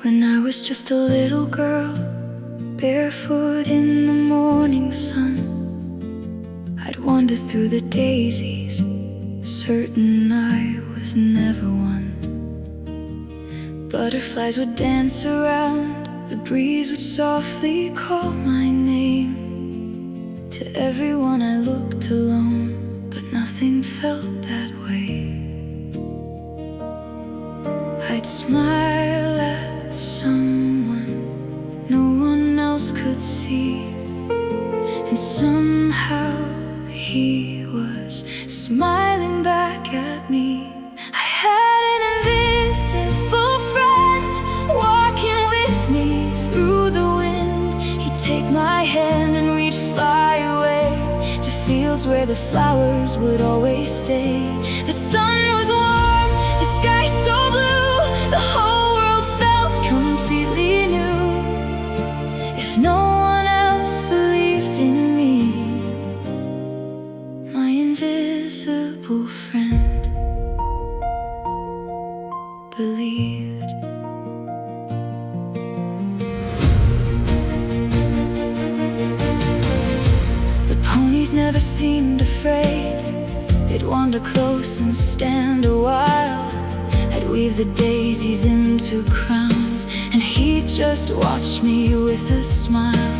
When I was just a little girl, barefoot in the morning sun, I'd wander through the daisies, certain I was never one. Butterflies would dance around, the breeze would softly call my name. To everyone I looked alone, but nothing felt that way. I'd smile at someone no one else could see, and somehow he was smiling back at me. I had an invisible friend walking with me through the wind. He'd take my hand and we'd fly away to fields where the flowers would always stay. The sun was warm, the sky so blue, the whole world felt completely new. If no one else believed in me, my invisible friend believed. The ponies never seemed afraid. They'd wander close and stand a while. I'd weave the daisies into crowns, and he'd just watch me with a smile.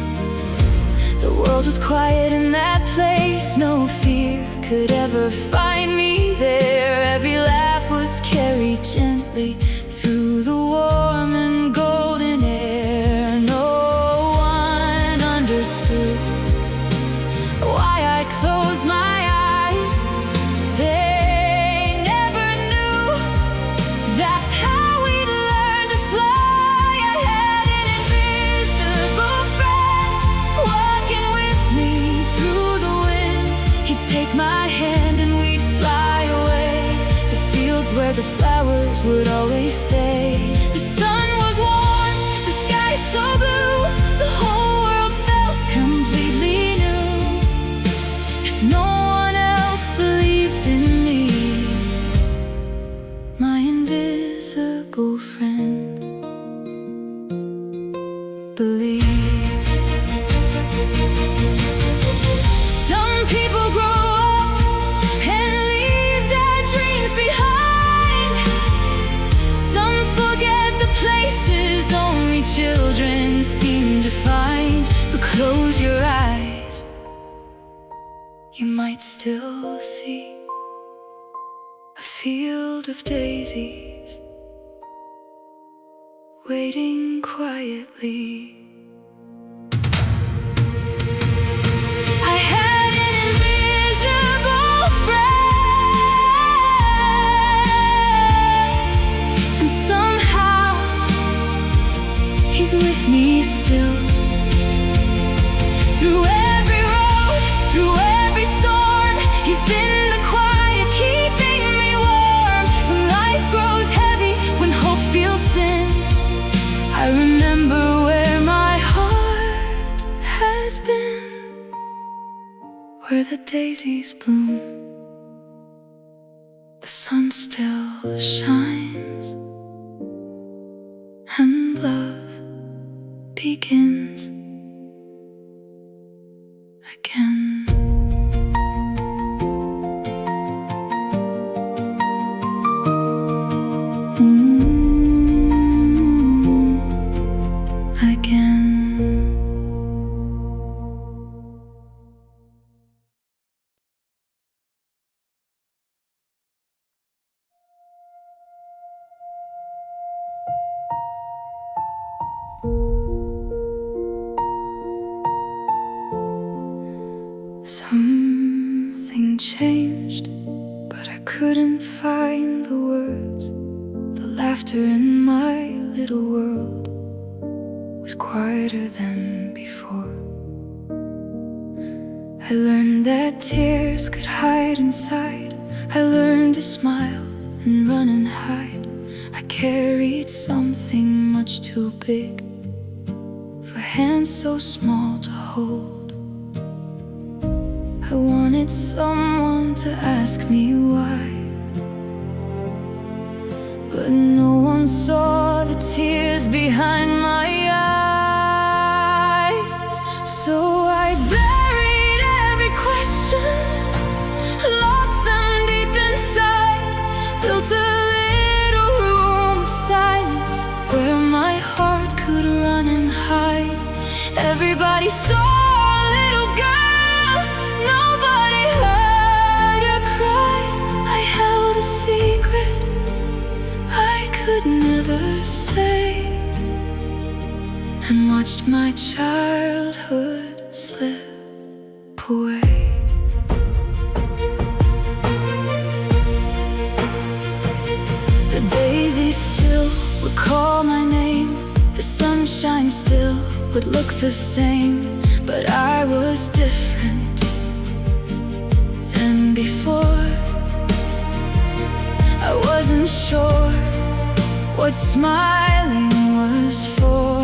The world was quiet in that place, no fear could ever find me there. Every laugh was carried gently through the warm and golden air. No one understood why I closed my eyes. They never knew that's how we'd learn to fly. I had an invisible friend walking with me through the wind. He'd take my hand and we'd fly away to fields where the flowers would always stay. The sun was warm, the sky so blue, the whole world felt completely new. If no one else believed in me, my invisible friend believed. Some people grow up and leave their dreams behind. Some forget the places only children seem to find. But close your eyes, you might still see a field of daisies waiting quietly. I had an invisible friend, and somehow he's with me still. Through every road, through every storm, he's been the quiet keeping me warm. When life grows heavy, when hope feels thin, I remember where my heart has been, where the daisies bloom, the sun still shines, and love begins again. Again. Something changed, but I couldn't find the words. The laughter in my little world was quieter than before. I learned that tears could hide inside. I learned to smile and run and hide. I carried something much too big for hands so small to hold. I wanted someone to ask me why, but no one saw the tears was behind my eyes. So I buried every question, locked them deep inside, built a little room of silence where my heart could run and hide. Everybody saw a little girl, nobody heard her cry. I held a secret I could never say, and watched my childhood slip away. The daisies still would call my name, the sunshine still would look the same, but I was different than before. I wasn't sure what smiling was for.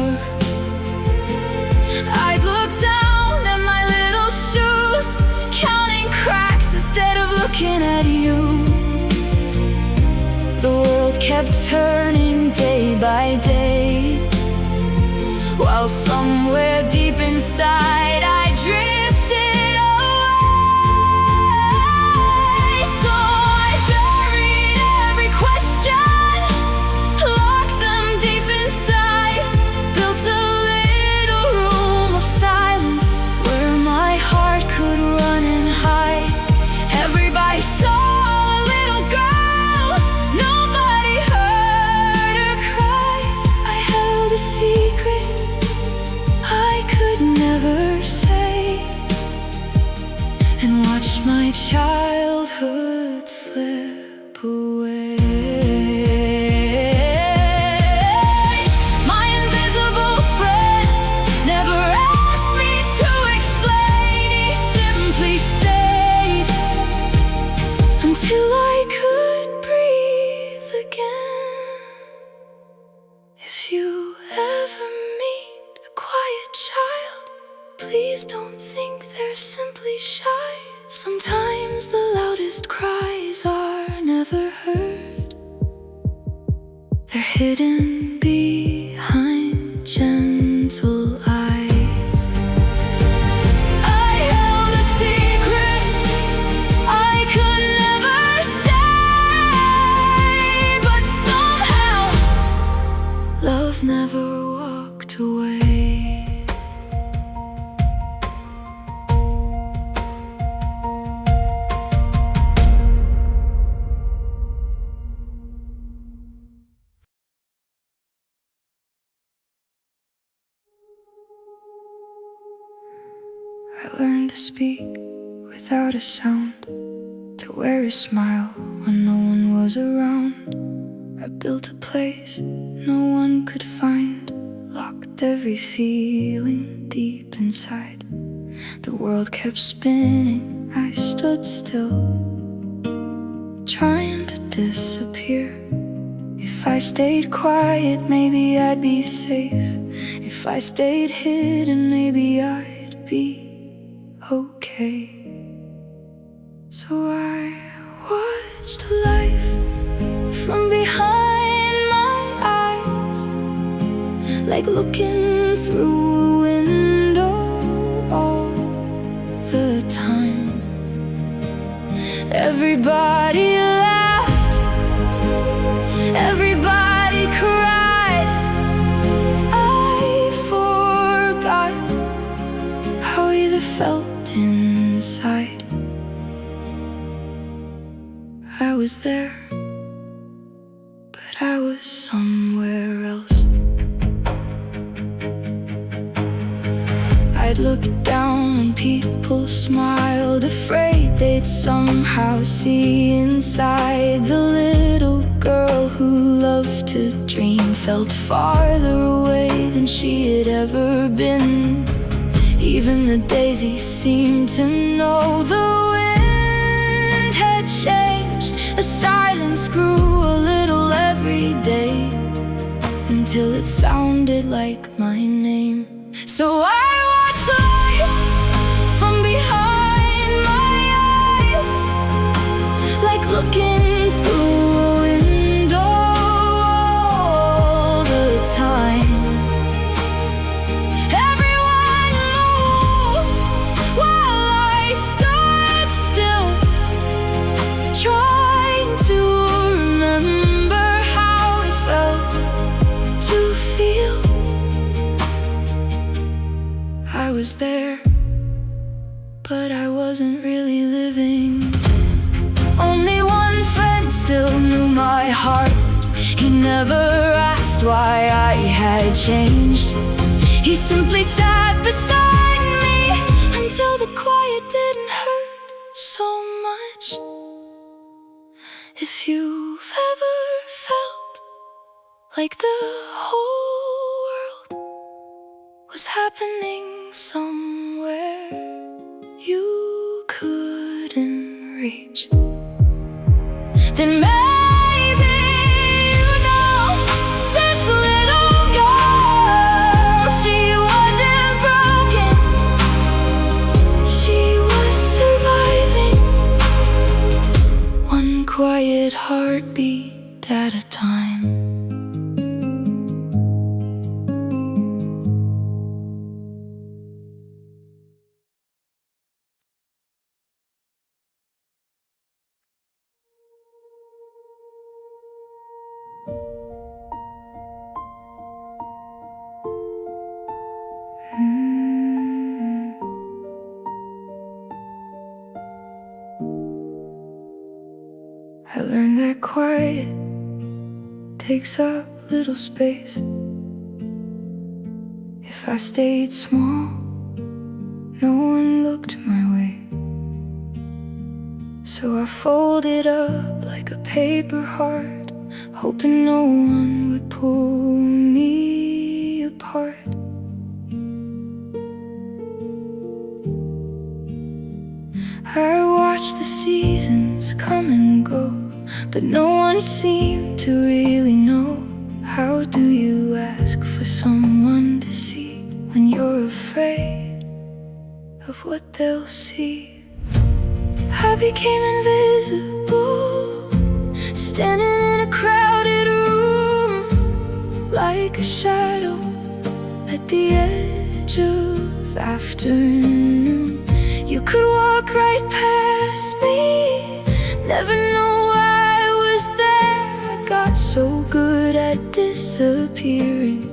I'd look down at my little shoes, counting cracks instead of looking at you. The world kept turning day by day, while somewhere deep inside I drifted away. So I buried every question, locked them deep inside, built a little room of silence where my heart could run and hide. Everybody saw a little girl, nobody heard her cry. I held a secret I could never say, and watched my childhood slip away. My invisible friend never asked me to explain. He simply stayed until I could breathe again. If you ever meet a quiet child, please don't think they're simply shy. Sometimes the loudest cries are never heard. They're hidden behind gentle eyes. I held a secret I could never say, but somehow love never walked away. I learned to speak without a sound, to wear a smile when no one was around. I built a place no one could find, locked every feeling deep inside. The world kept spinning, I stood still, trying to disappear. If I stayed quiet, maybe I'd be safe. If I stayed hidden, maybe I'd be okay. So I watched life from behind my eyes, like looking through a window all the time. Everybody laughed, everybody cried. I forgot how either felt inside. I was there, but I was somewhere else. I'd look down when people smiled, afraid they'd somehow see inside. The little girl who loved to dream felt farther away than she had ever been. Even the daisies seemed to know the wind had changed. The silence grew a little every day, until it sounded like my name. So I watched life from behind my eyes, like looking through a window all the time. was there, but I wasn't really living. Only one friend still knew my heart. He never asked why I had changed. He simply sat beside me until the quiet didn't hurt so much. If you've ever felt like the whole world was happening somewhere you couldn't reach, then maybe you know this little girl. She wasn't broken, she was surviving, one quiet heartbeat at a time. I learned that quiet takes up little space. If I stayed small, no one looked my way. So I folded up like a paper heart, hoping no one would pull me apart. I watched the seasons come and go, but no one seemed to really know. How do you ask for someone to see when you're afraid of what they'll see? I became invisible, standing in a crowded room, like a shadow at the edge of afternoon. You could walk right past me, never know I was there. I got so good at disappearing,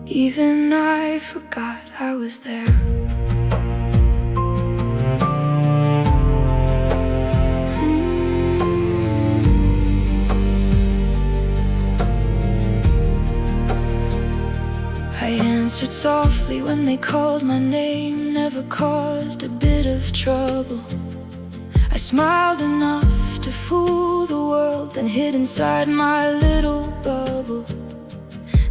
even I forgot I was there. I answered softly when they called my name, never caused a bit of trouble. I smiled enough to fool the world, then hid inside my little bubble.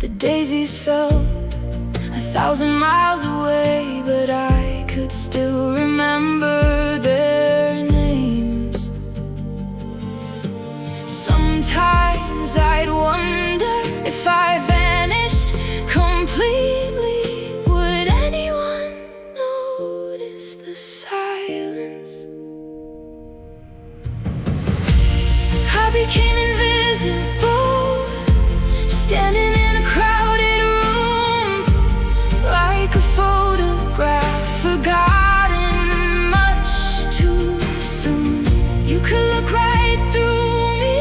The daisies felt 1,000 miles away, but I could still remember their names. Sometimes I'd wonder if I vanished completely, would anyone notice the silence? I became invisible, standing in a crowded room, like a photograph forgotten much too soon. You could look right through me,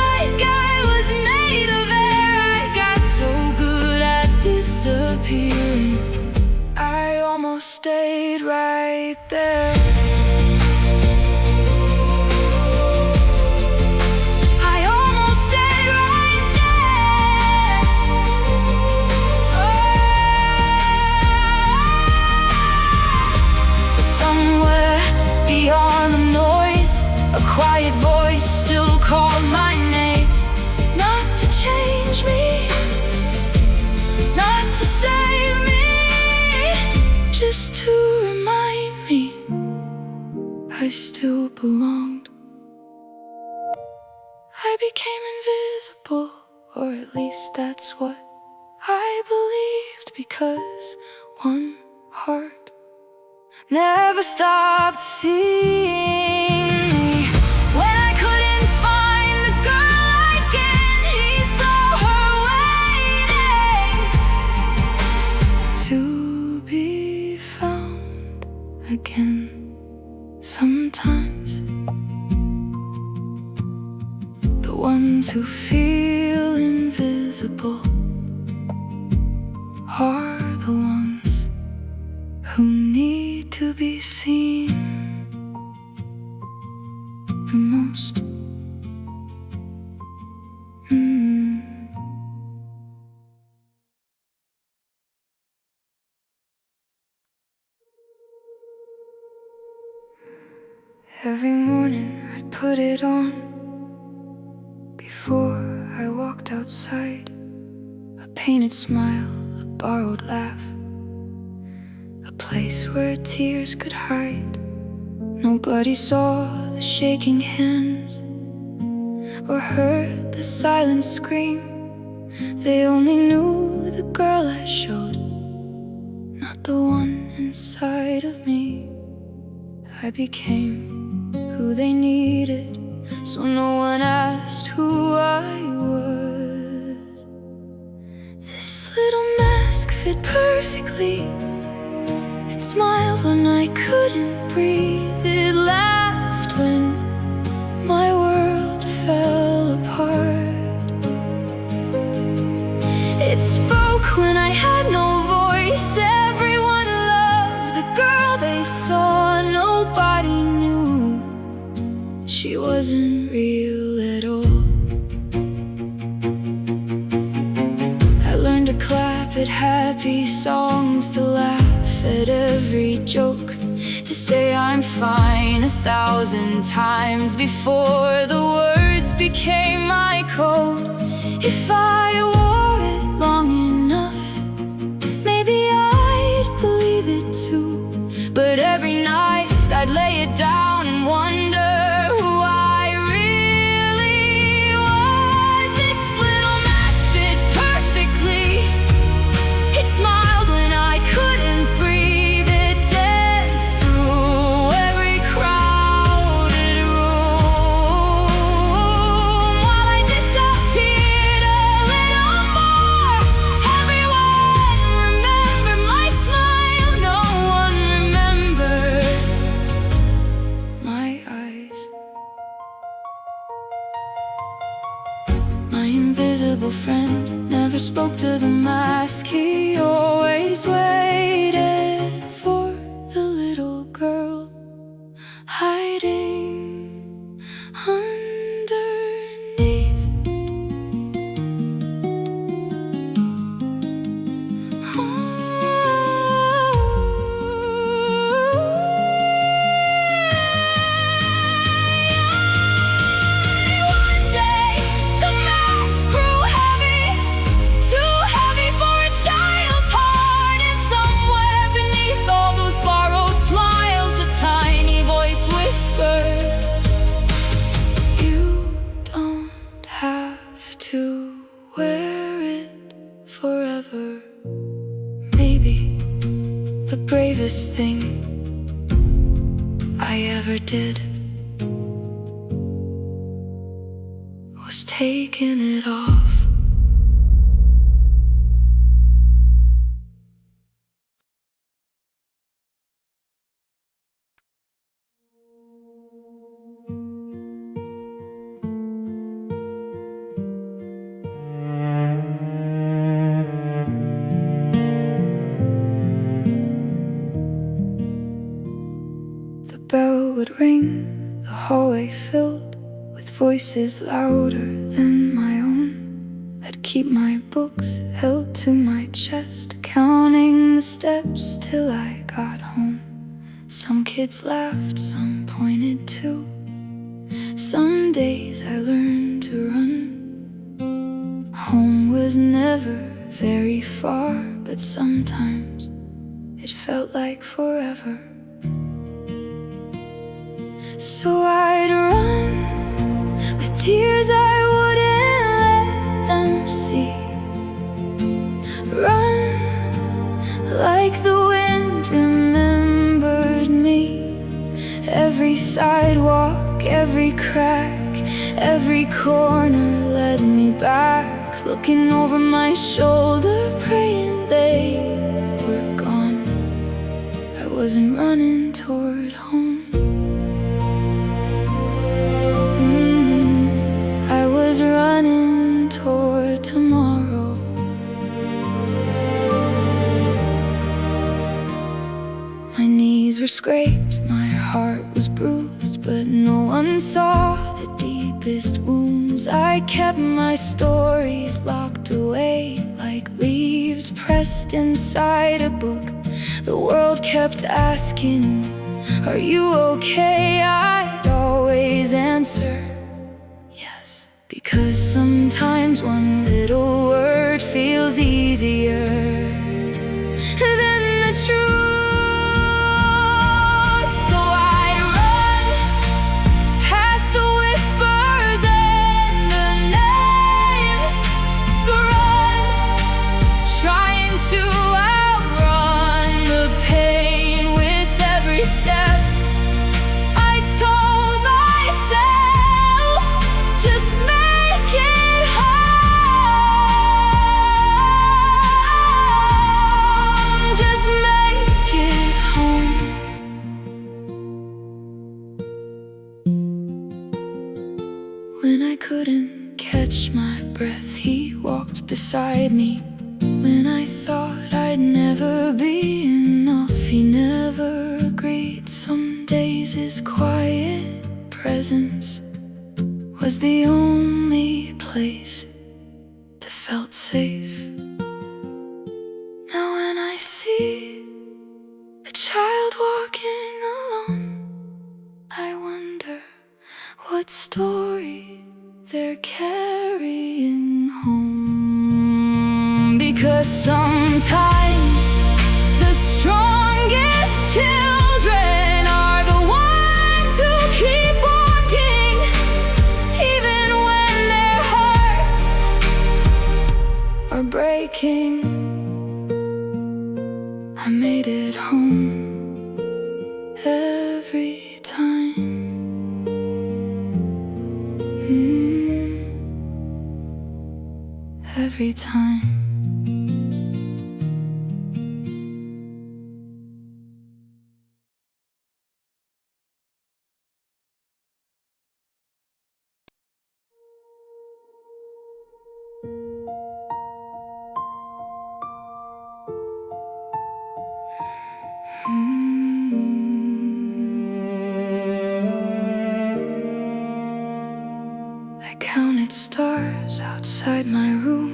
like I was made of air. I got so good at disappearing, I almost stayed right there. Beyond the noise, a quiet voice still called my name. Not to change me, not to save me, just to remind me I still belonged. I became invisible, or at least that's what I believed, because one heart never stopped seeing me. When I couldn't find the girl again, he saw her waiting to be found again. Sometimes the ones who feel invisible are the ones Every morning I'd put it on before I walked outside. A painted smile, a borrowed laugh, a place where tears could hide. Nobody saw the shaking hands or heard the silent scream. They only knew the girl I showed, not the one inside of me. I became who they needed, so no one asked who I was. This little mask fit perfectly. It smiled when I couldn't breathe. It laughed when my world fell apart. It spoke when I had no voice. Everyone loved the girl they saw. Nobody knew she wasn't real at all. I learned to clap at happy songs, to laugh at every joke, to say I'm fine 1,000 times before the words became my code. If I wore it long enough, maybe I'd believe it too. But every night I'd lay it down and wonder who I really was. This little mask fit perfectly. It smiled when I couldn't breathe. It danced through every crowded room while I disappeared a little more. Everyone remembered my smile. No one remembered my eyes. My invisible friend never spoke to the mask. He always waited for the little girl hiding underneath. One day the mask grew heavy, too heavy for a child's heart. And somewhere beneath all those borrowed smiles, a tiny voice whispered, "You don't have to wear it forever." Maybe the bravest thing I ever did was taking it off. The bell would ring, the hallway filled with voices louder than my own. I'd keep my books held to my chest, counting the steps till I got home. Some kids laughed, some pointed too. Some days I learned to run. Home was never very far, but sometimes it felt like forever. So I'd run with tears I wouldn't let them see. Run like the wind remembered me. Every sidewalk, every crack, every corner led me back. Looking over my shoulder, praying they were gone. I wasn't running toward home. I was running toward tomorrow. My knees were scraped, my heart was bruised, but no one saw the deepest wounds. I kept my stories locked away like leaves pressed inside a book. The world kept asking, "Are you okay?" I'd always answer yes. Because sometimes one little word feels easier than the truth. So I'd run past the whispers and the names, run, trying to outrun the pain with every step. I told myself, just make it home, just make it home. When I couldn't catch my breath, he walked beside me. When I thought I'd never be enough, he never agreed. Some days his quiet presence was the only place that felt safe. Now when I see a child walking alone, I wonder what story they're carrying home. Because sometimes the strongest children are the ones who keep walking, even when their hearts are breaking. I made it home every time. Every time. I counted stars outside my room,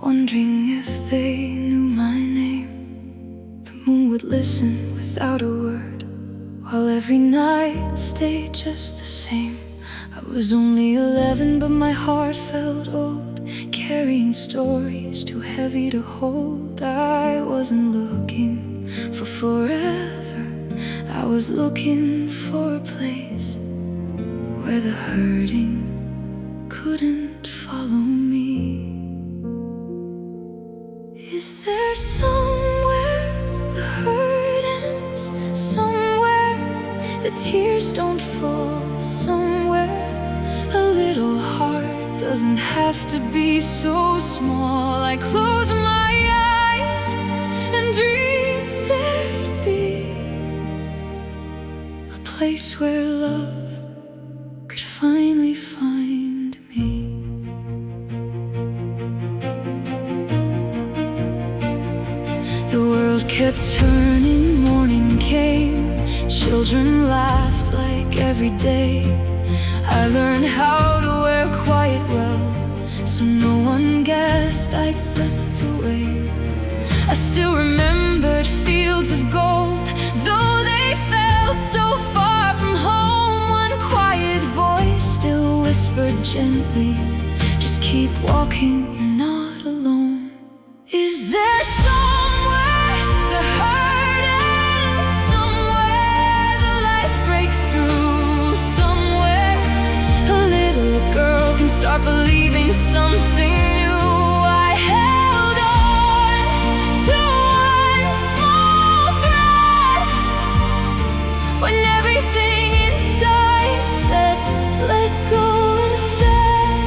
wondering if they knew my name. The moon would listen without a word, while every night stayed just the same. I was only 11, but my heart felt old, carrying stories too heavy to hold. I wasn't looking for forever, I was looking for a place where the hurting couldn't follow me. Is there somewhere the hurt ends? Somewhere the tears don't fall? Somewhere a little heart doesn't have to be so small? I close my eyes and dream there'd be a place where love could finally find me. The world kept turning, morning came, children laughed like every day. I learned how to wear quiet well, so no one guessed I'd slipped away. I still remembered fields of gold, though they felt so far from home. One quiet voice still whispered gently, just keep walking, you're not alone. Is there somewhere the hurt ends? Somewhere the light breaks through? Somewhere a little girl can start believing something new? I held on to one small thread when everything inside said let go instead.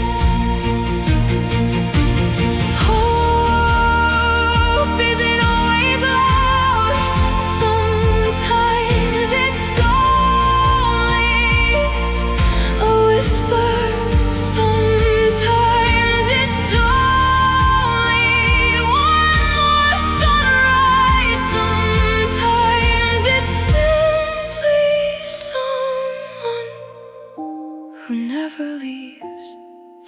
Hope isn't always loud. Sometimes it's only a whisper. Sometimes it's only one more sunrise. Sometimes it's simply someone who never leaves.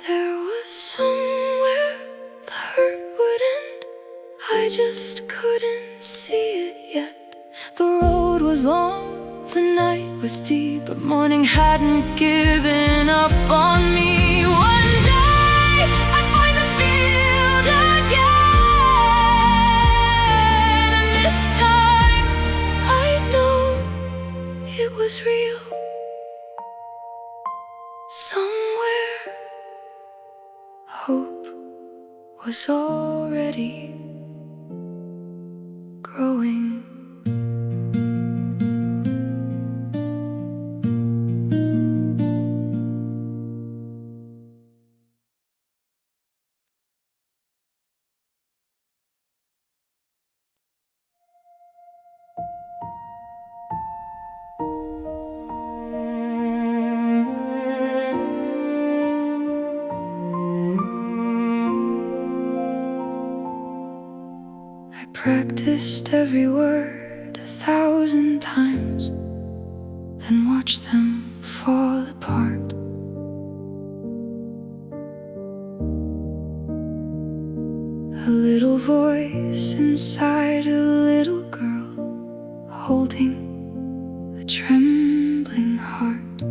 There was somewhere the hurt would end, I just couldn't see it yet. The road was long, the night was was deep, but morning hadn't given up on me. One day I'd find the field again, and this time I'd know it was real. Somewhere hope was already growing. I practiced every word 1,000 times, then watched them fall apart. A little voice inside a little girl, holding a trembling heart.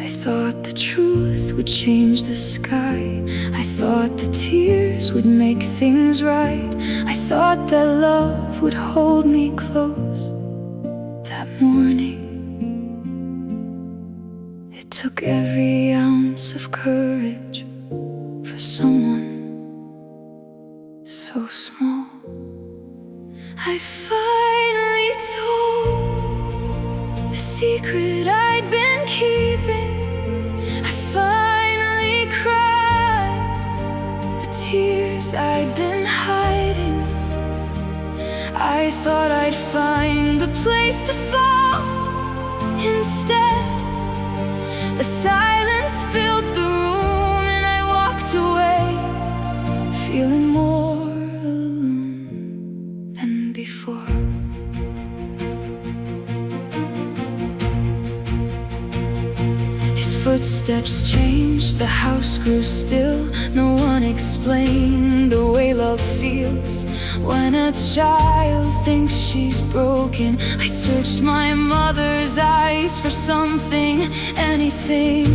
I thought the truth would change the sky. I thought the tears would make things right. I thought that love would hold me close. That morning, it took every ounce of courage for someone so small. I finally told the secret I'd been keeping. I finally cried the tears I'd been hiding. I thought I'd find a place to fall. Instead, the silence filled the room, and I walked away, feeling more alone than before. His footsteps changed, the house grew still. No one explained the way love feels when a child thinks she's broken. I searched my mother's eyes for something, anything,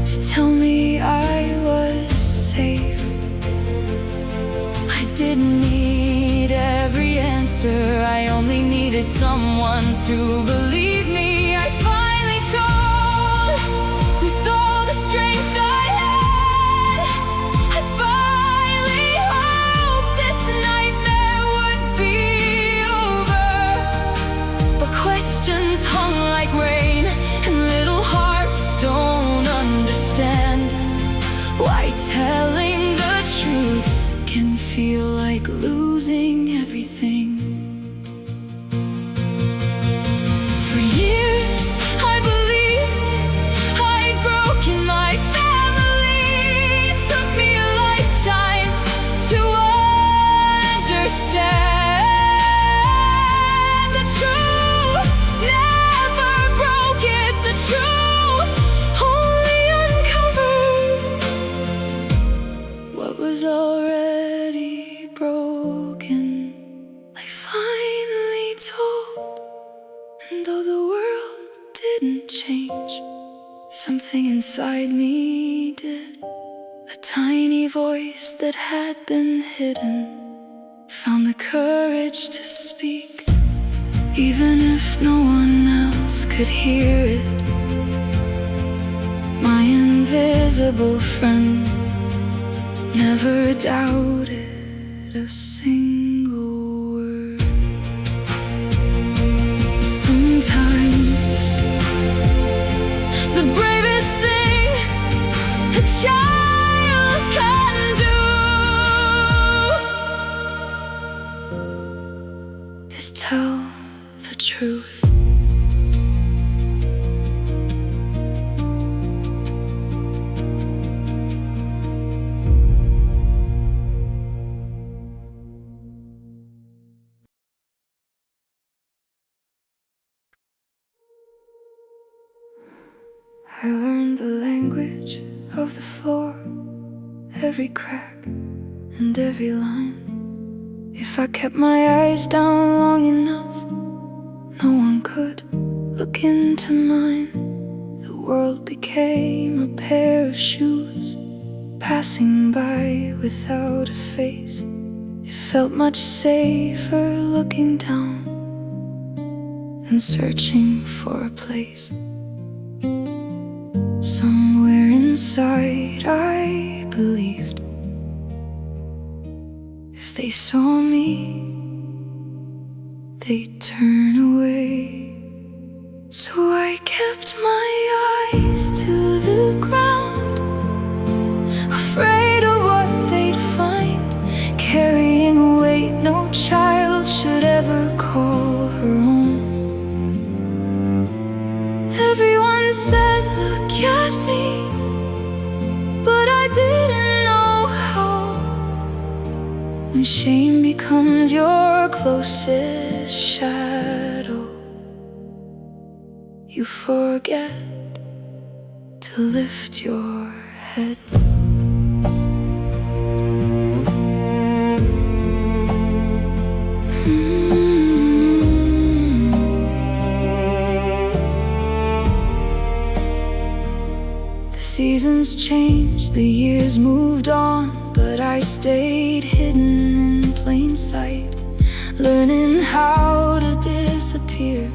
to tell me I was safe. I didn't need every answer, I only needed someone to believe me. I finally told, with all the strength I had, I finally hoped this nightmare would be over. But questions hung like rain, and little hearts don't understand why telling the truth can feel like losing everything. For years I believed I'd broken my family. It took me a lifetime to understand the truth. Never broke it, the truth only uncovered what was already broken. I finally told, and though the world didn't change, something inside me did. A tiny voice that had been hidden found the courage to speak, even if no one else could hear it. My invisible friend never doubted a single word. Sometimes the bravest thing a child can do is tell the truth. I learned the language of the floor, every crack and every line. If I kept my eyes down long enough, no one could look into mine. The world became a pair of shoes, passing by without a face. It felt much safer looking down than searching for a place. Somewhere inside I believed if they saw me, they'd turn away. So I kept my eyes to the ground, afraid of what they'd find, carrying a weight no child should ever call her own. Everyone said, look at me, but I didn't know how. When shame becomes your closest shadow, you forget to lift your head. The seasons changed, the years moved on, but I stayed hidden in plain sight, learning how to disappear.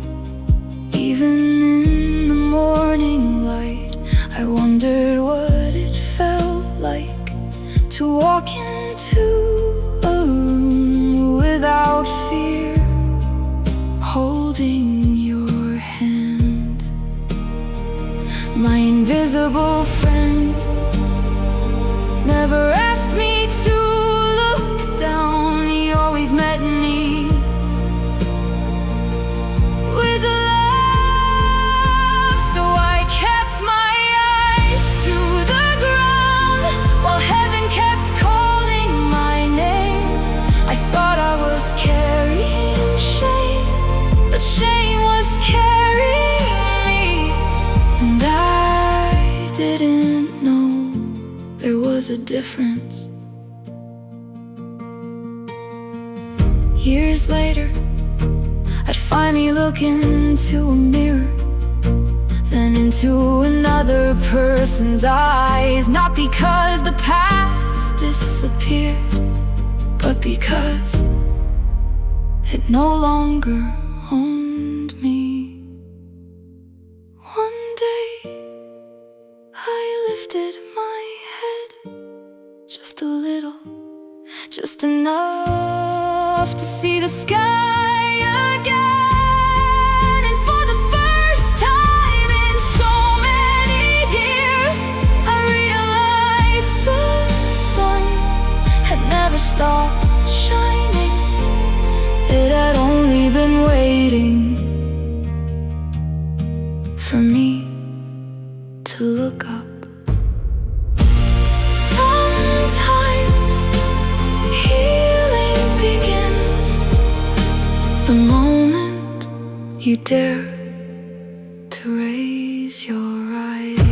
Even in the morning light, I wondered what it felt like to walk into a room without fear, holding your hand. My invisible friend never asked me to look down. He always met me with a laugh. So I kept my eyes to the ground while heaven kept calling my name. I thought I was carrying shame, but shame was carrying me. And I didn't know there was a difference. Years later, I'd finally look into a mirror, then into another person's eyes. Not because the past disappeared, but because it no longer owned me. One day I lifted my head just a little, just enough to see the sky again. And for the first time in so many years, I realized the sun had never stopped shining. It had only been waiting for me to look up. Sometimes healing begins the moment you dare to raise your eyes.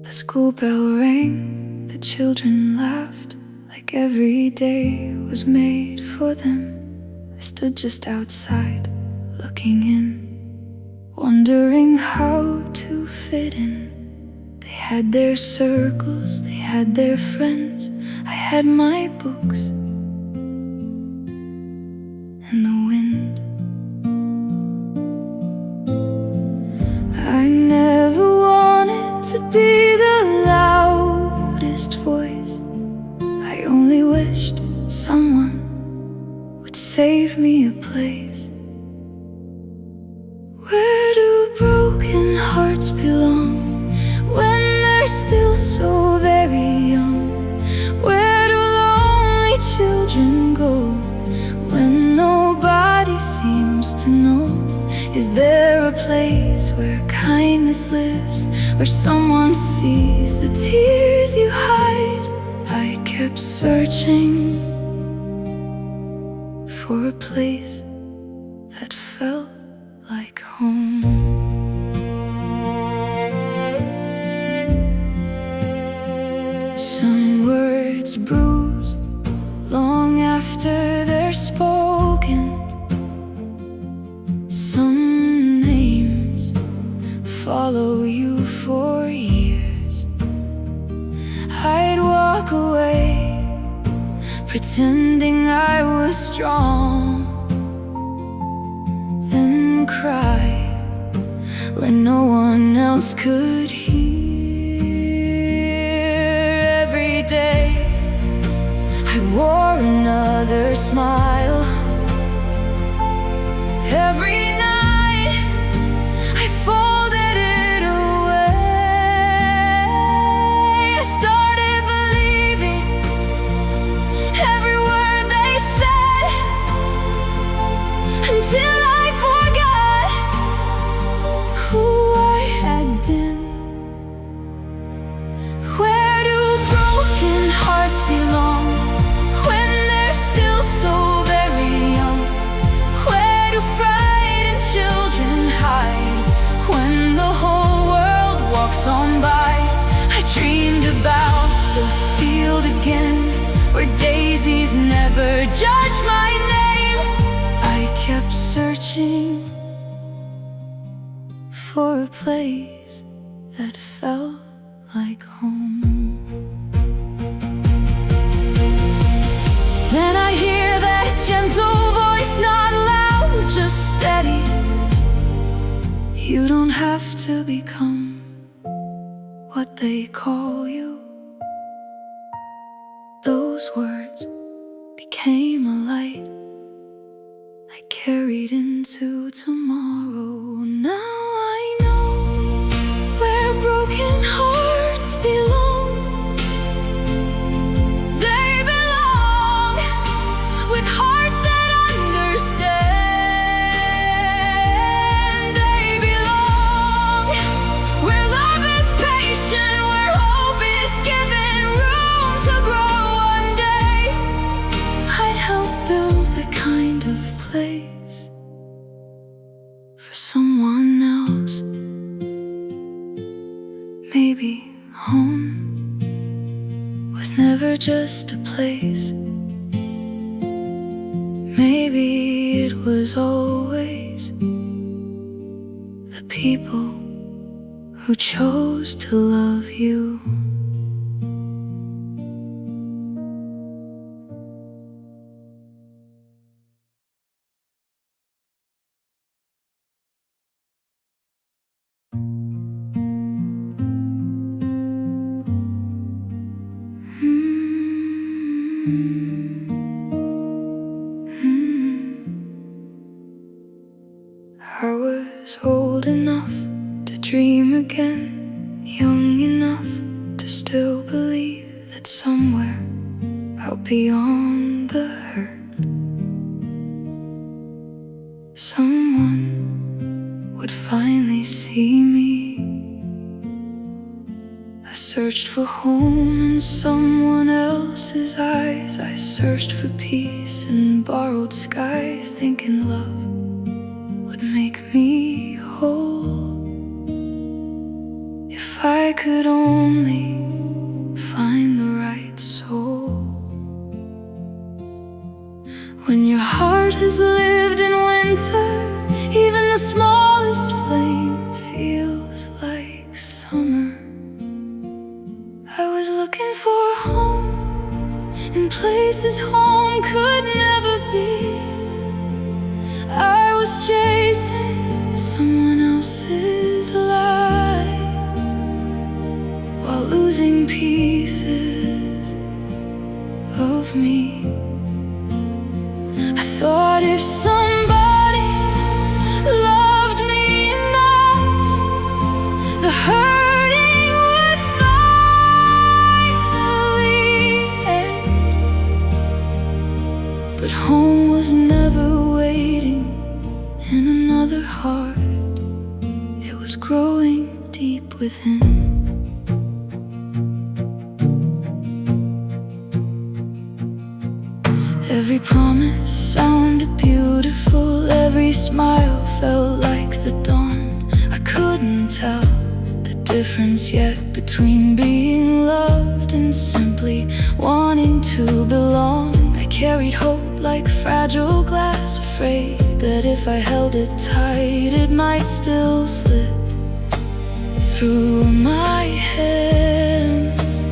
The school bell rang, the children laughed, like every day was made for them. I stood just outside, looking in, wondering how to fit in. They had their circles, they had their friends, I had my books and the wind. I never wanted to be the loudest voice. I only wished someone would save me a place. Where do broken hearts belong when they're still so very young? Where do place where kindness lives, where someone sees the tears you hide. I kept searching for a place that felt like home. Some words bruise long after they're spoken. Some names follow you for years. I'd walk away, pretending I was strong, then cry where no one else could hear. Every day I wore another smile. Every night I folded it away. I started believing every word they said, until I forgot who I had been. Where do broken hearts belong when they're still so very young? Where do frightened children hide when the whole world walks on by? I dreamed about the field again, where daisies never judge my name. I kept searching for a place that felt like home. Then I hear that gentle voice, not loud, just steady. You don't have to become what they call you. Those words became a light I carried into tomorrow. Now I know where broken hearts belong. They belong with hearts that understand. They belong where love is patient, where hope is given room to grow one day. I'd help build the kind of place for someone else. Maybe home was never just a place. Maybe it was always the people who chose to love you. I was old enough to dream again, young enough to still believe that somewhere out beyond the hurt, someone would finally see me. I searched for home in someone else's eyes. I searched for peace in borrowed skies, thinking love would make me whole. If I could only find the right soul. When your heart has lived in winter, even the smallest flame feels like summer. I was looking for a home in places home could never be. I was chasing someone else's life while losing pieces of me. I thought if somebody loved me enough, the hurting would finally end. But home was never waiting in another heart. growing deep within. Every promise sounded beautiful, every smile felt like the dawn. I couldn't tell the difference yet between being loved and simply wanting to belong. I carried hope like fragile glass, afraid that if I held it tight it might still slip through my hands.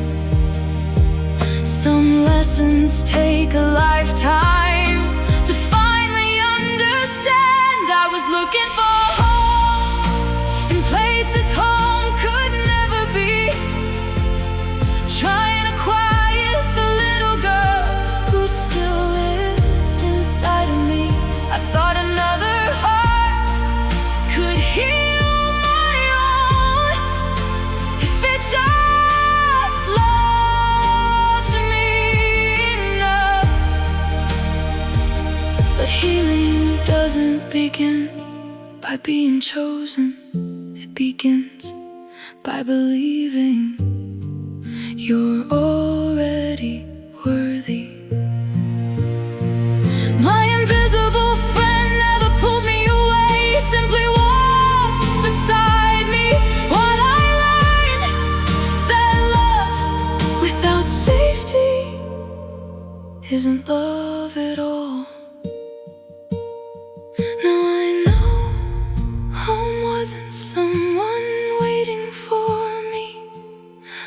Some lessons take a lifetime to finally understand. I was looking for home in places home could never be, trying to quiet the little girl who still lived inside of me. I thought another heart could heal my own if it just loved me enough. But healing doesn't begin by being chosen. It begins by believing you're already worthy. My invisible friend never pulled me away, simply walks beside me while I learn that love without safety isn't love at all. Now I know home wasn't someone waiting for me.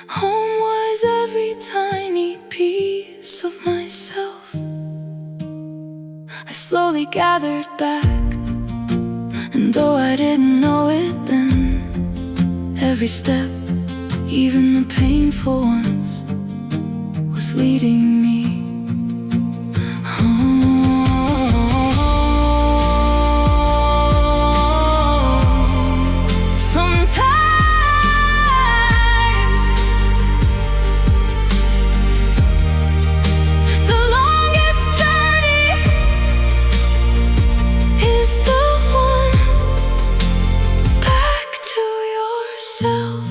Home was every tiny piece of myself I slowly gathered back, and though I didn't know it then, every step, even the painful ones, was leading me home. Sometimes the longest journey is the one back to yourself.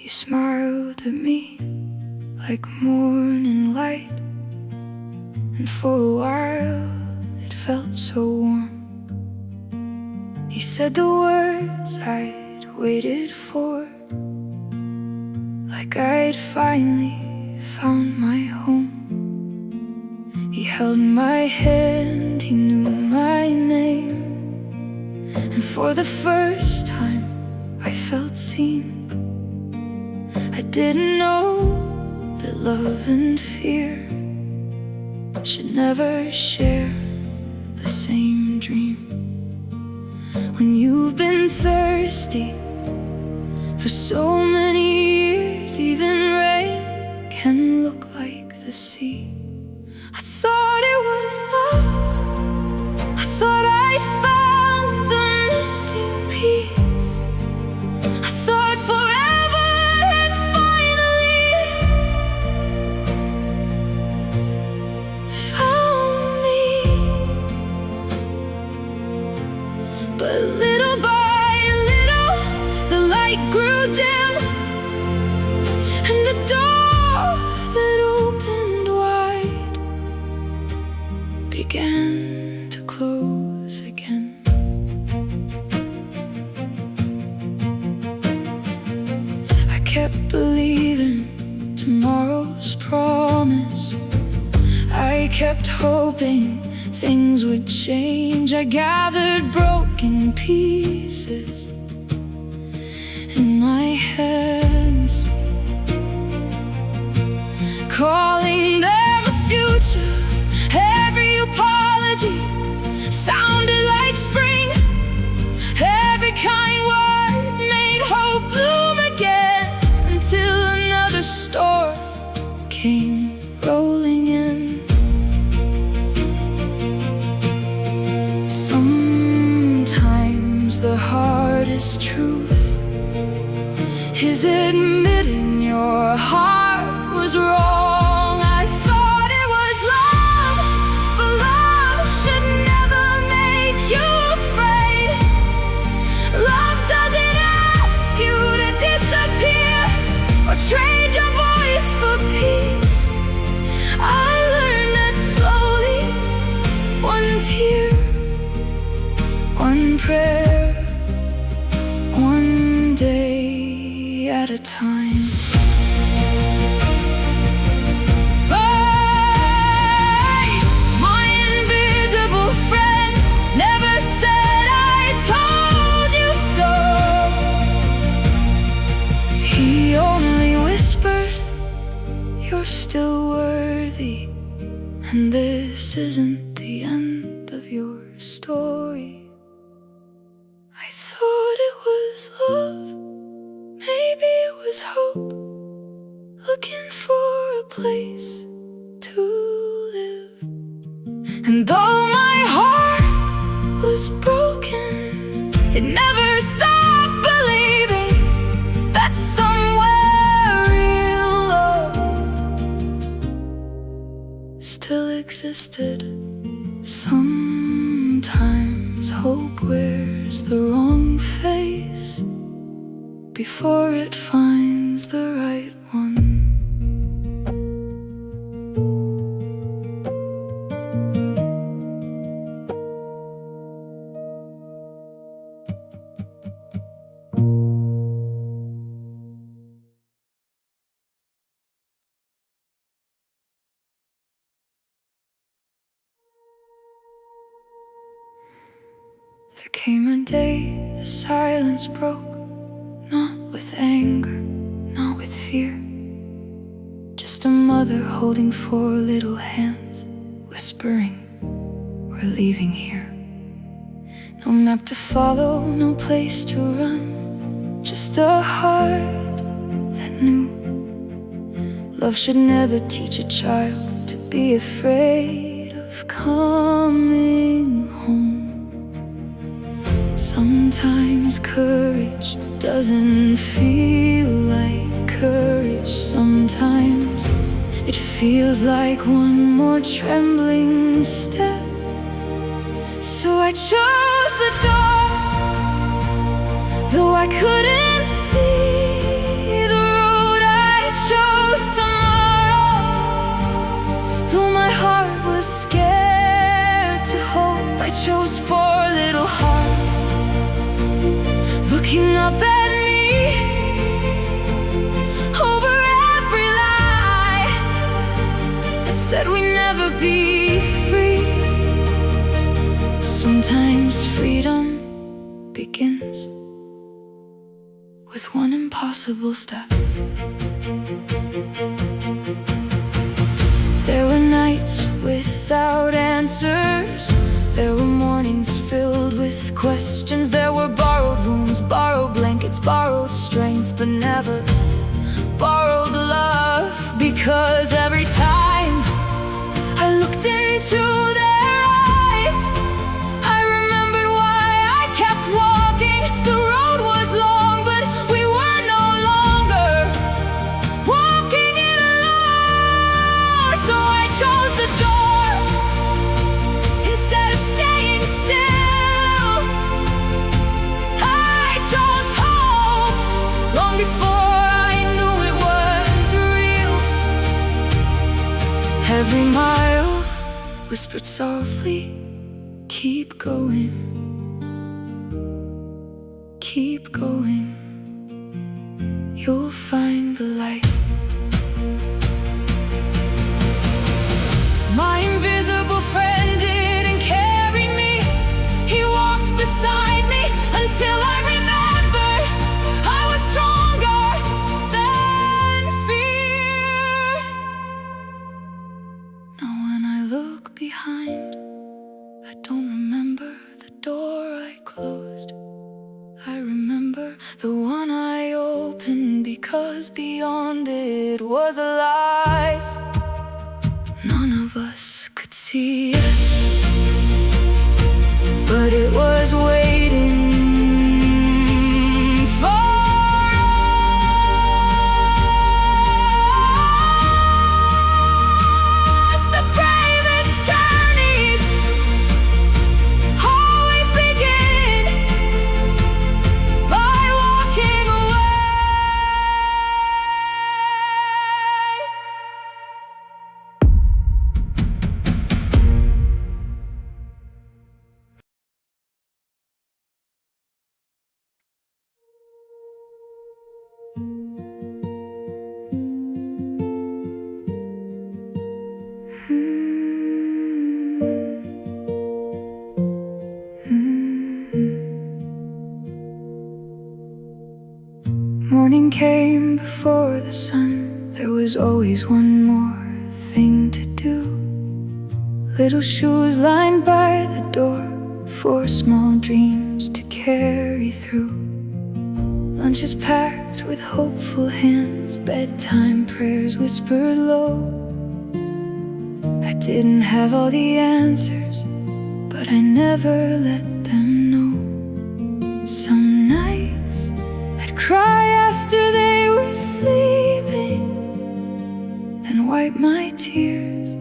You smiled at me like morning light, and for a while it felt so warm. You said the words I'd waited for, like I'd finally found my home. He held my hand, he knew my name, and for the first time I felt seen. I didn't know that love and fear should never share the same dream. When you've been thirsty for so many years, even rain can look like the sea. I thought it was love, I thought I found the missing piece. I thought forever had finally found me. But little by little the light grew dim, and the door that opened wide began to close again. I kept believing tomorrow's promise. I kept hoping things would change. I gathered broken pieces in my hands, calling them a future. Every apology sounded like spring. hardest truth is admitting your heart was wrong. I thought it was love, but love should never make you afraid. Love doesn't ask you to disappear or trade your voice for peace. I learned that slowly, one tear, one prayer, one day at a time. Hey, my invisible friend never said I told you so. He only whispered, you're still worthy, and this isn't the end of your story. I thought it was love, maybe it was hope, looking for a place to live. And though my heart was broken, it never stopped believing that somewhere real love still existed. Sometimes hope wears the wrong face before it finds the right one. There came a day the silence broke, not with anger, not with fear, just a mother holding four little hands, whispering, we're leaving here. No map to follow, no place to run, just a heart that knew love should never teach a child to be afraid of coming home. Sometimes courage doesn't feel like courage. Sometimes it feels like one more trembling step. So I chose the door, though I couldn't see the road. I chose tomorrow, though my heart was scared to hope. I chose four little hearts looking up at me over every lie that said we'd never be free. Sometimes freedom begins with one impossible step. There were nights without answers, there were mornings filled with questions. There were borrowed rooms, borrowed blankets, borrowed strength, but never borrowed love. Because every time I looked into their eyes, I remembered why I kept walking. The road was long, but we were no longer walking it alone. So I chose the door instead of staying still. I chose hope long before I knew it was real. Every mile whispered softly, keep going, keep going, you'll find the light. My invisible friend didn't carry me, he walked beside me until I remembered I was stronger than fear. Now when I look behind, I don't remember the door I closed. I remember the one I opened, because beyond it was a life none of us could see it, but it was waiting Morning came before the sun. There was always one more thing to do. Little shoes lined by the door, 4 small dreams to carry through. Lunches packed with hopeful hands, bedtime prayers whispered low. I didn't have all the answers, but I never let them know. Some nights I'd cry after they were sleeping, then wipe my tears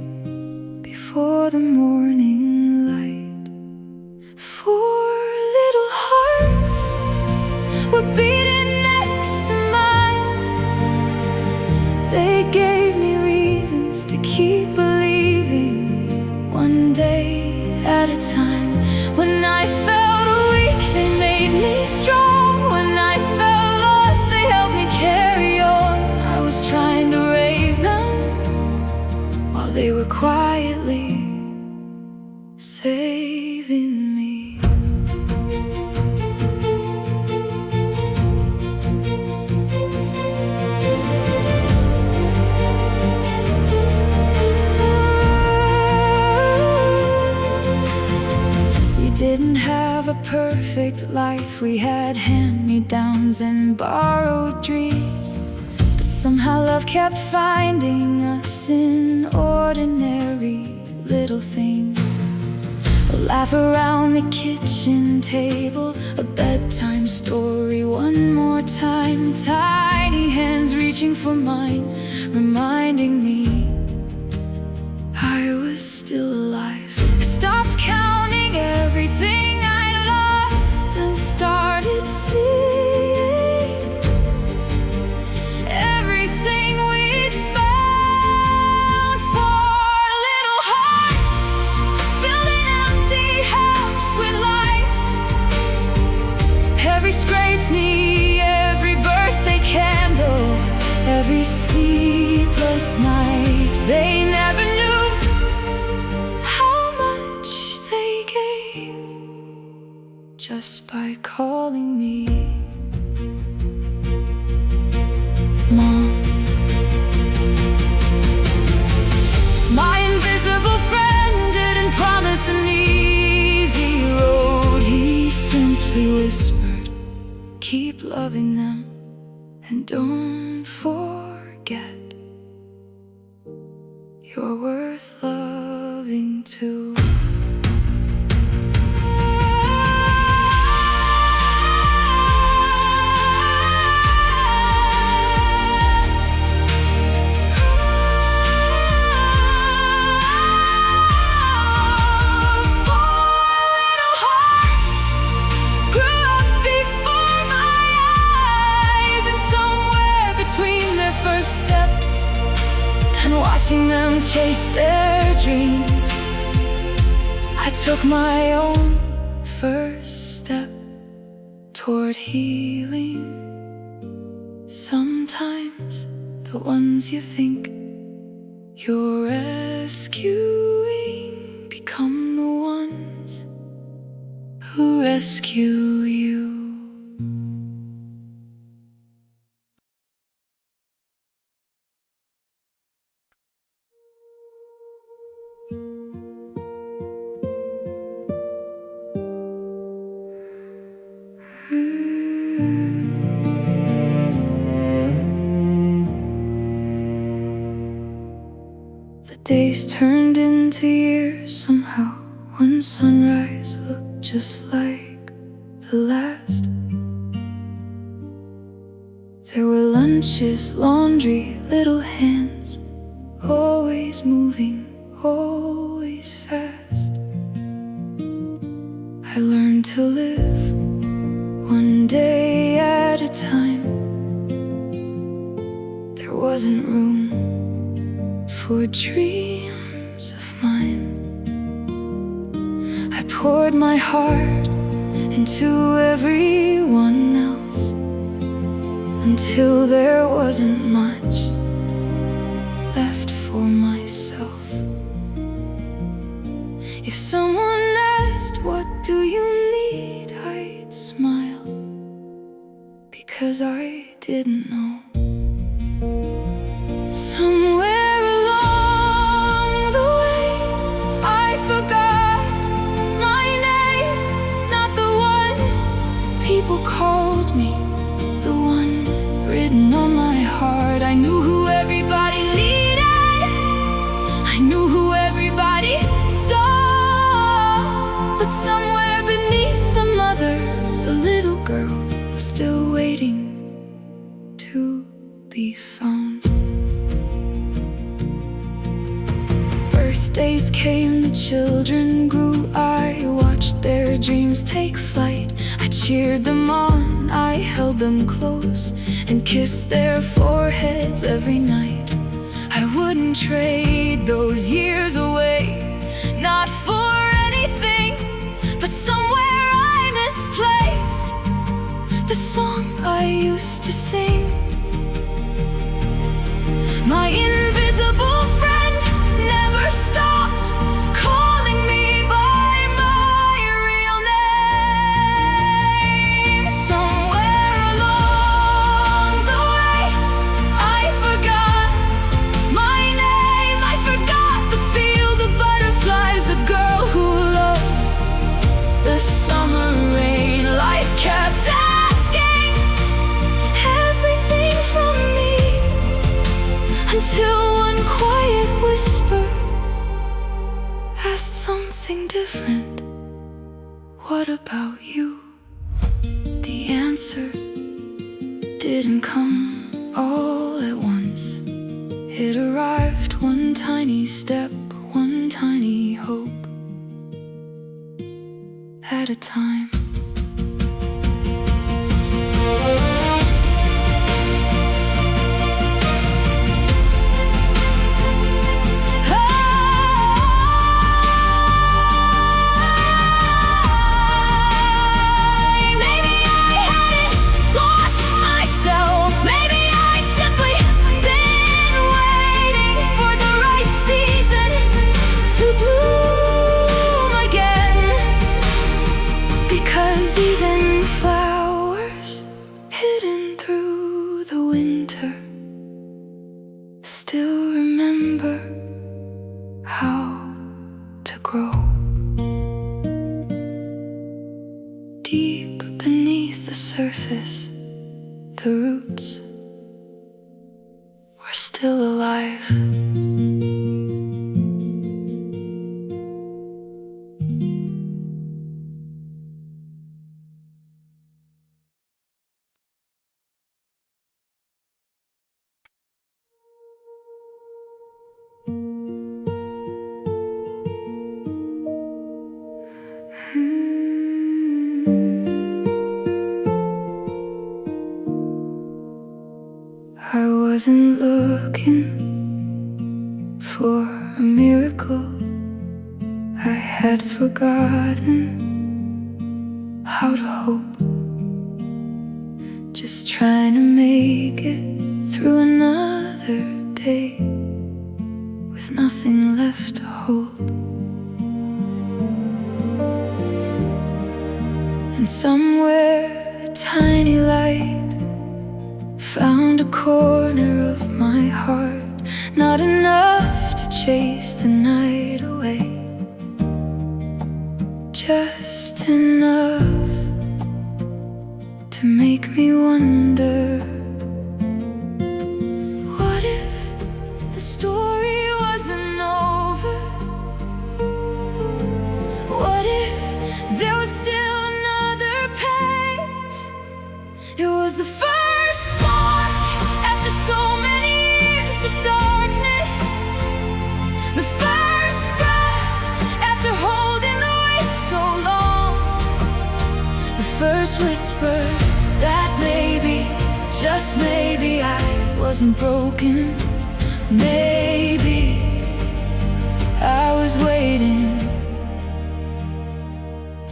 before the morning light. 4 little hearts were beating next to mine. They gave me reasons to keep believing, one day at a time. When I felt weak, they made me strong. When I felt lost, they helped me carry on. I was trying to raise them while they were quietly saving me. We didn't have a perfect life. We had hand-me-downs and borrowed dreams, but somehow love kept finding us in ordinary little things. A laugh around the kitchen table, a bedtime story one more time. Tiny hands reaching for mine, reminding me I was still alive. I stopped counting everything I'd lost and started seeing everything we'd found. 4 little hearts filled an empty house with life. Every scraped knee, every birthday candle, every sleepless night. They never knew how much they gave just by calling me Mom. My invisible friend didn't promise an easy road. He simply whispered, keep loving them and don't forget you're worth loving too. Watching them chase their dreams, I took my own first step toward healing. Sometimes the ones you think you're rescuing become the ones who rescue you. The days turned into years somehow. One sunrise looked just like the last. There were lunches, laundry, little hands, always moving, always fast. I learned to live one day at a time. There wasn't room for dreams of mine. I poured my heart into everyone else until there wasn't much left for myself. If someone asked, what do you need? I'd smile, because 'cause I didn't know. Somewhere along the way I forgot my name, not the one people called me, the one written on my heart. I knew who everybody needed, I knew who everybody saw, but somewhere beneath the mother, the little girl was still waiting to be found. Birthdays came, the children grew, I watched their dreams take flight. I cheered them on, I held them close, and kissed their foreheads every night. I wouldn't trade those years away, not for anything, but somewhere I misplaced the song I used to sing. My invisible friend never stopped calling me by my real name. Somewhere along the way I forgot my name, I forgot the field of butterflies, the girl who loved the summer rain. Life kept asking everything from me, until one quiet whisper asked something different. What about you? The answer didn't come all at once. It arrived one tiny step, one tiny hope at a time. Even flowers hidden through the winter still remember how to grow. Deep beneath the surface, the roots were still alive. I wasn't looking for a miracle. I had forgotten how to hope. Just trying to make it through another day with nothing left to hold. And somewhere a tiny light found a corner of my heart, not enough to chase the night away, just enough to make me wonder, what if the story wasn't over? What if there was still another page? It was the first spark after so many years of darkness, the first breath after holding the weight so long, the first whisper that maybe, just maybe, I wasn't broken. Maybe I was waiting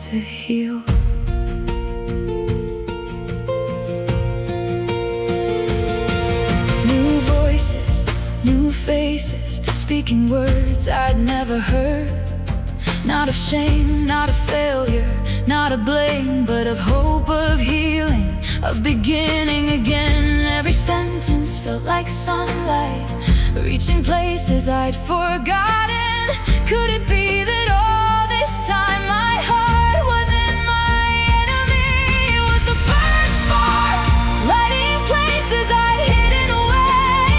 to heal. New voices, new faces, speaking words I'd never heard. Not of shame, not of failure, not of blame, but of hope, of healing, of beginning again. Every sentence felt like sunlight, reaching places I'd forgotten. Could it be that all this time my heart wasn't my enemy? It was the first spark, lighting places I'd hidden away.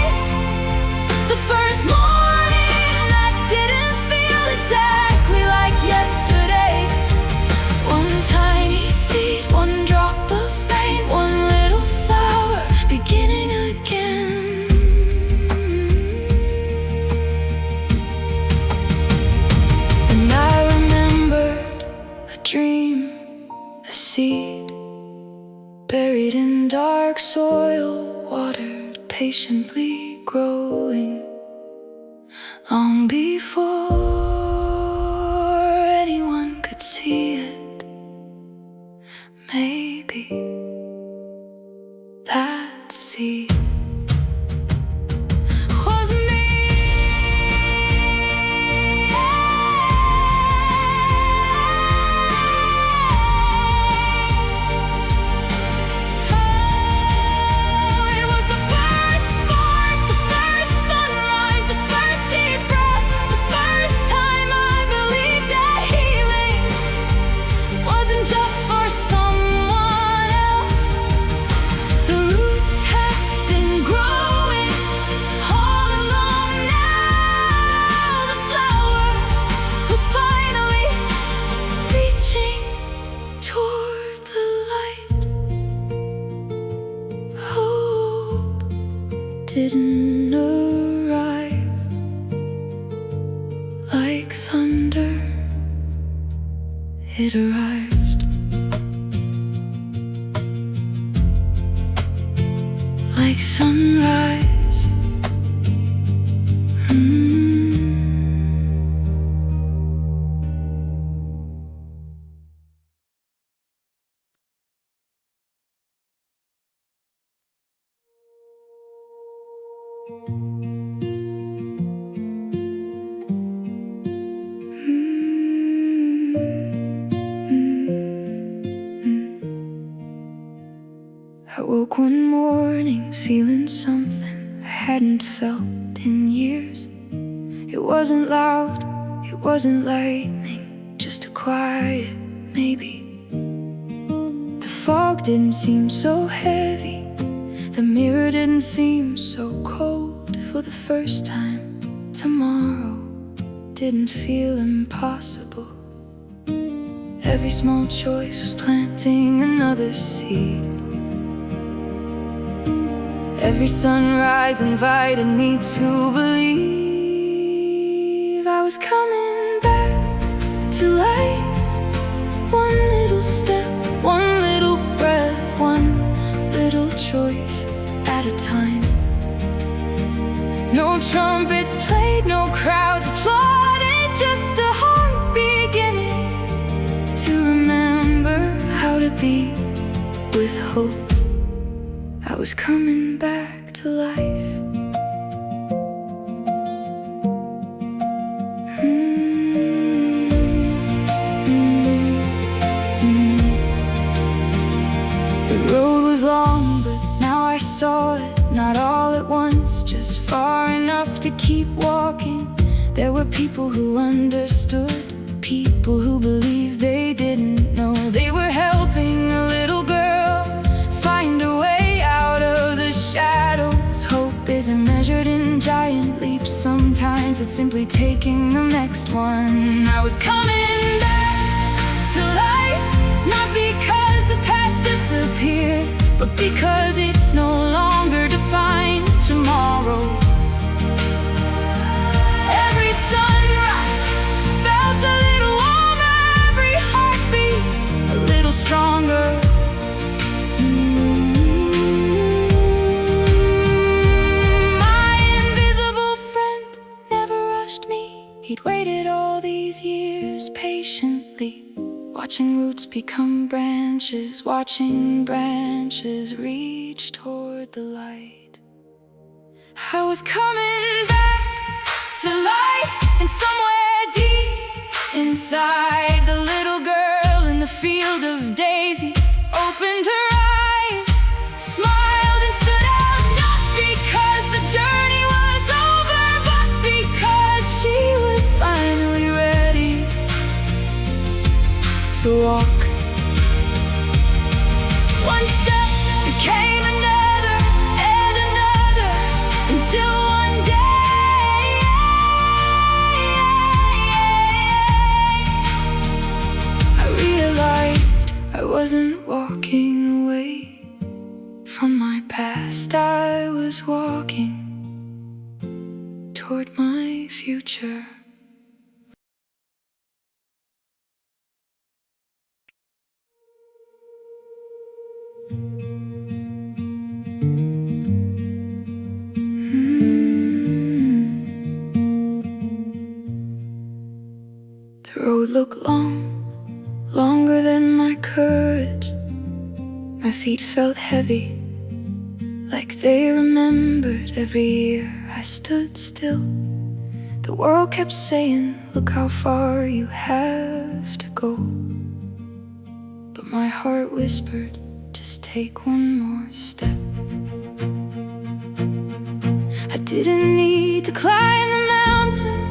The first morning that didn't feel exactly like yesterday. One tiny seed, one drop of rain, one little flower beginning again. And I remembered a dream, a seed buried in dark soil, watered, patiently growing, long before anyone could see it. Maybe that seed was me. Oh, it was the first spark, the first sunrise, the first deep breath, the first time I believed that healing wasn't just for someone else. The roots had been growing all along. Now the flower was finally reaching toward the light. Hope didn't arrive like thunder. It arrived like sunrise. I woke one morning feeling something I hadn't felt in years. It wasn't loud, it wasn't lightning, just a quiet maybe. The fog didn't seem so heavy, the mirror didn't seem so cold. For the first time, tomorrow didn't feel impossible. Every small choice was planting another seed. Every sunrise invited me to believe I was coming back to life. One little step, one little breath, one little choice at a time. No trumpets played, no crowds applauded, just a heart beginning to remember how to be with hope. I was coming back to life. The road was long, but now I saw it. Not all at once, just far enough to keep walking. There were people who understood, people who believed they didn't know. They were helping a little girl find a way out of the shadows. Hope isn't measured in giant leaps, sometimes it's simply taking the next one. I was coming back to life, not because the past disappeared, but because it no longer defined tomorrow. Every sunrise felt a little warmer, every heartbeat a little stronger. My invisible friend never rushed me. He'd waited all these years patiently, watching roots become branches, watching branches reach toward the light. I was coming back to life, and somewhere deep inside, the little girl in the field of daisies opened her eyes. walking away from my past. I was walking toward my future. The road looked long, longer than my courage. My feet felt heavy, like they remembered every year I stood still. The world kept saying, look how far you have to go. But my heart whispered, just take one more step. I didn't need to climb the mountain,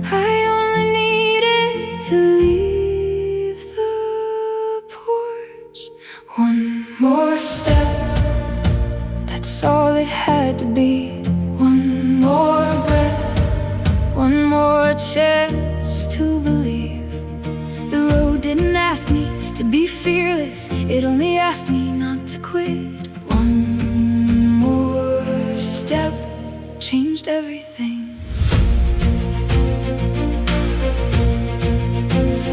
I only needed to leave the porch. One more step, that's all it had to be. One more breath, one more chance to believe. The road didn't ask me to be fearless, it only asked me not to quit. One more step changed everything.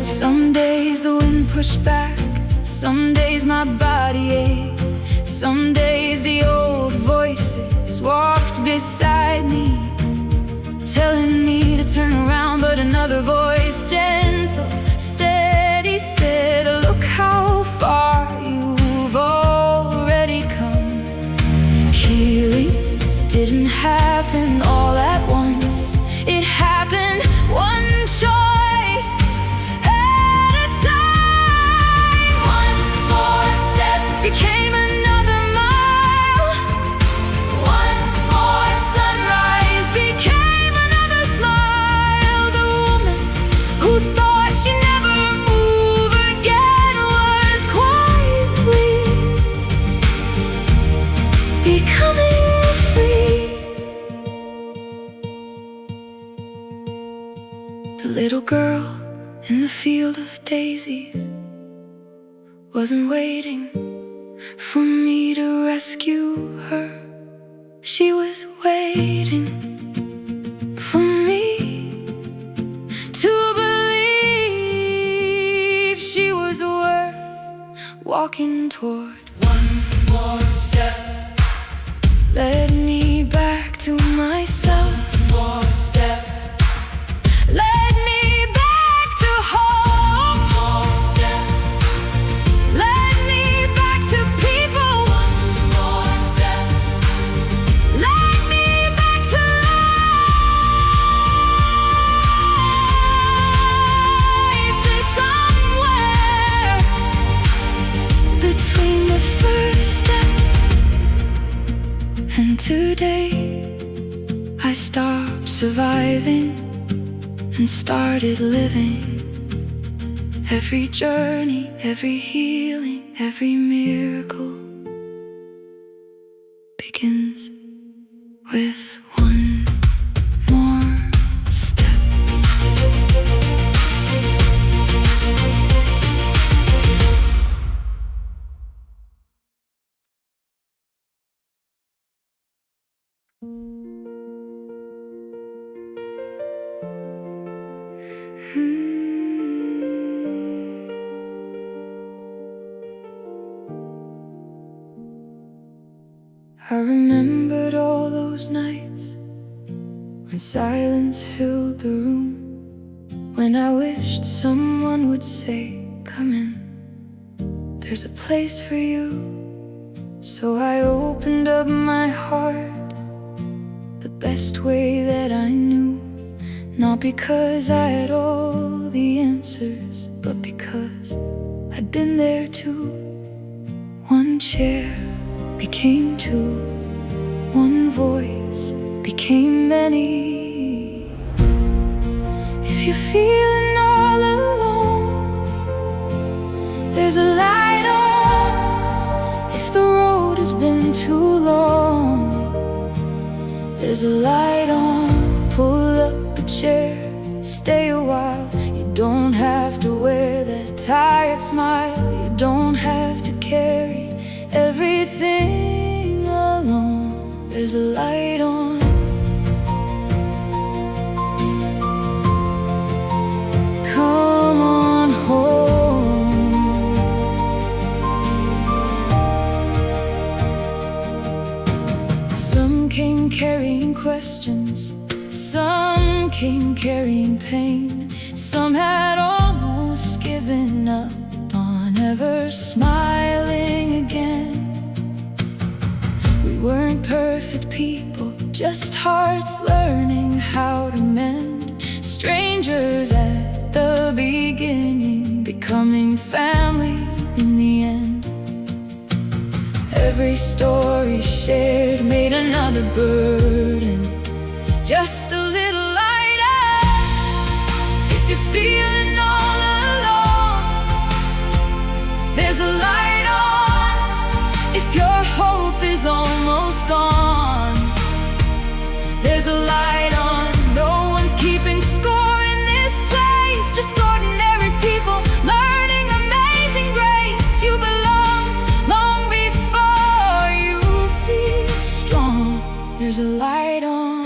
Some days the wind pushed back, some days my body ached, some days the old voices walked beside me, telling me to turn around, but another voice, gentle, steady, said, look how far you've already come. Healing didn't happen all at once, it happened one choice at a time. One more step became another mile, one more sunrise became another smile. The woman who thought she'd never move again was quietly becoming free. The little girl in the field of daisies wasn't waiting for me to rescue her. She was waiting for me to believe she was worth walking toward. One more step led me back to myself. One more step led me back to hope. One more step led me back to people. One more step led me back to life. And somewhere between the first step and today, I stopped surviving and started living. Every journey, every healing, every miracle begins with one more step. I remembered all those nights when silence filled the room, when I wished someone would say, come in, there's a place for you. So I opened up my heart the best way that I knew, not because I had all the answers, but because I'd been there too. One chair became two, one voice became many. If you're feeling all alone, there's a light on. If the road has been too long, there's a light on. Pull up a chair, stay a while. You don't have to wear that tired smile. You don't have to carry everything alone. There's a light on. Come on home. Some came carrying questions, some came carrying pain. Some had almost given up on ever smiling again. We weren't perfect people, just hearts learning how to mend. Strangers at the beginning, becoming family in the end. Every story shared made another burden, just a little lighter. If you're feeling all alone, there's a light on. If your hope is almost gone, there's a light on. No one's keeping score in this place, just ordinary people learning amazing grace. You belong long before you feel strong. There's a light on.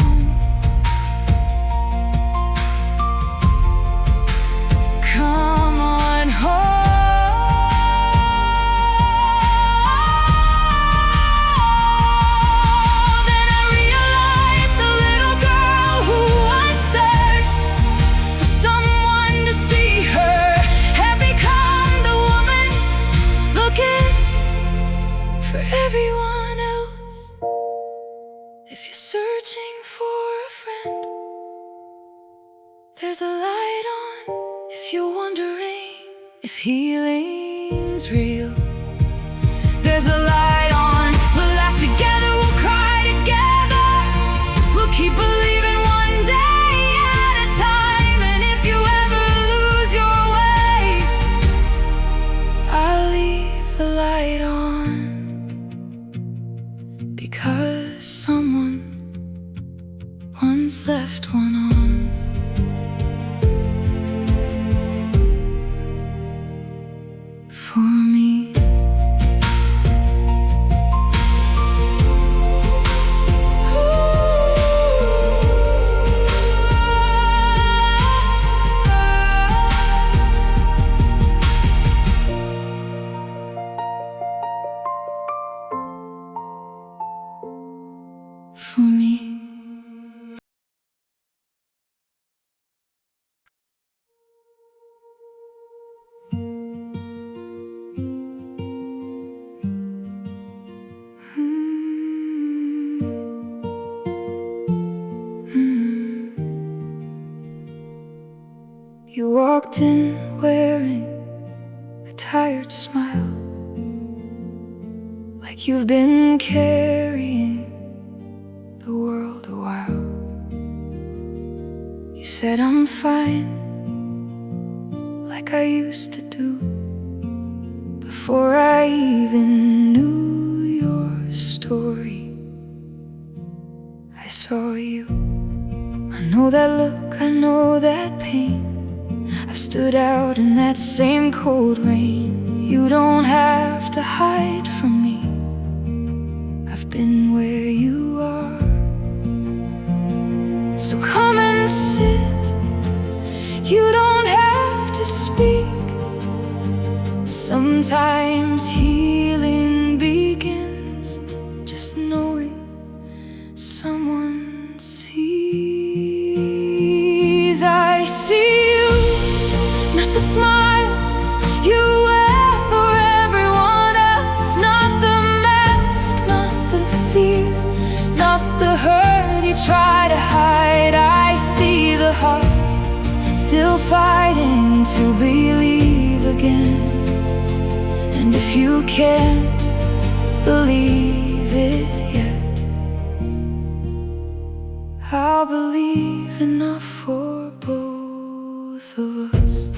Come on home. Then I realized the little girl who once searched for someone to see her had become the woman looking for everyone else. If you're searching for a friend, there's a light on. If you're wondering if healing's real, there's a light on. We'll laugh together, we'll cry together, we'll keep believing one day at a time. And if you ever lose your way, I'll leave the light on, because someone once left one on. For me. For me. You walked in wearing a tired smile, like you've been carrying the world a while. You said I'm fine, like I used to do, before I even knew your story. I saw you. I know that look, I know that pain. I've stood out in that same cold rain. You don't have to hide from me. I've been where you are. So come and sit. You don't have to speak. Sometimes healing begins just knowing someone sees. I see you, not the smile you wear for everyone else, not the mask, not the fear, not the hurt you try to hide. I see the heart still fighting to believe again. And if you can't believe it yet, I'll believe enough for both of us.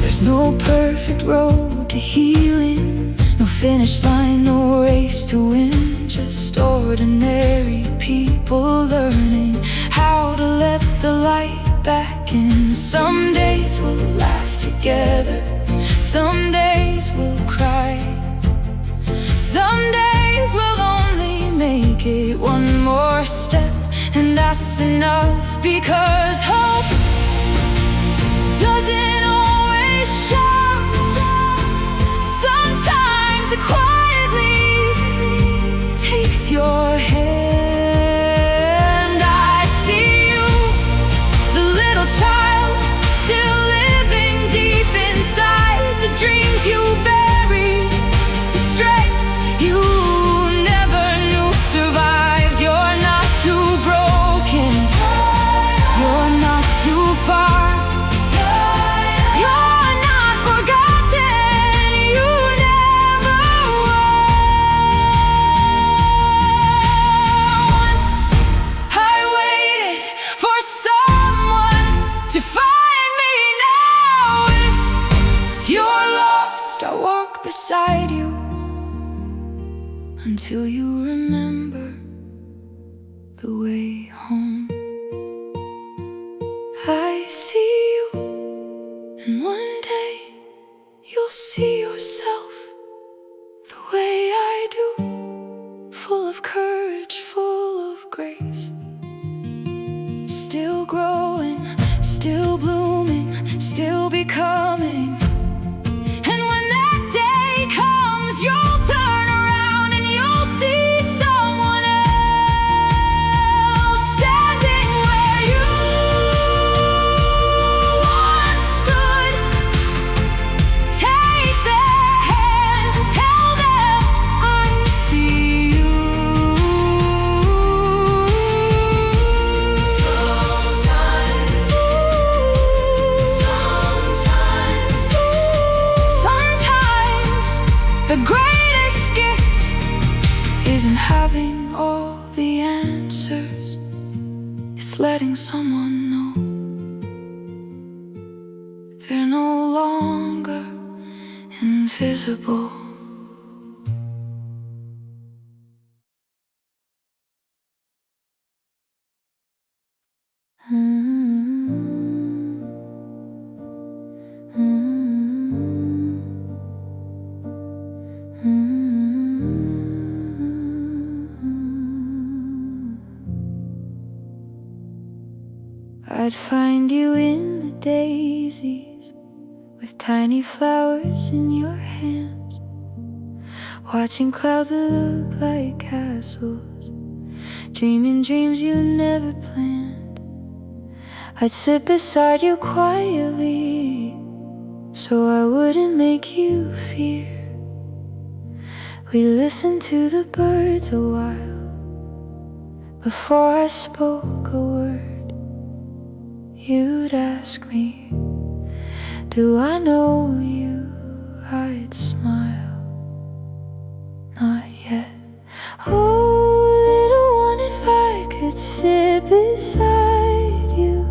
There's no perfect road to healing, no finish line, no race to win. Just ordinary people learning how let the light back in. Some days we'll laugh together, some days we'll cry, some days we'll only make it one more step, and that's enough, because hope doesn't always shout. Sometimes it quietly takes your hand. I see you, the little child, still living deep inside the dreams you buried, the strength you never knew survived. You're not too broken, you're not too far, you're not forgotten, you never were. Once I waited for someone to find me. Now if you're lost, I'll walk beside you until you remember the way home. I see you, and one day you'll see yourself the way I do, full of courage, full of grace, still growing, still blooming, still becoming. And when that day comes, you'll turn around and you'll see someone else standing where you once stood. Take their hand, tell them I see you. Sometimes the greatest gift isn't having all the answers, it's letting someone know they're no longer invisible. I'd find you in the daisies, with tiny flowers in your hands, watching clouds that look like castles, dreaming dreams you never planned. I'd sit beside you quietly, so I wouldn't make you fear. We listened to the birds a while before I spoke a word. You'd ask me, do I know you? I'd smile, not yet. Oh, little one, if I could sit beside you,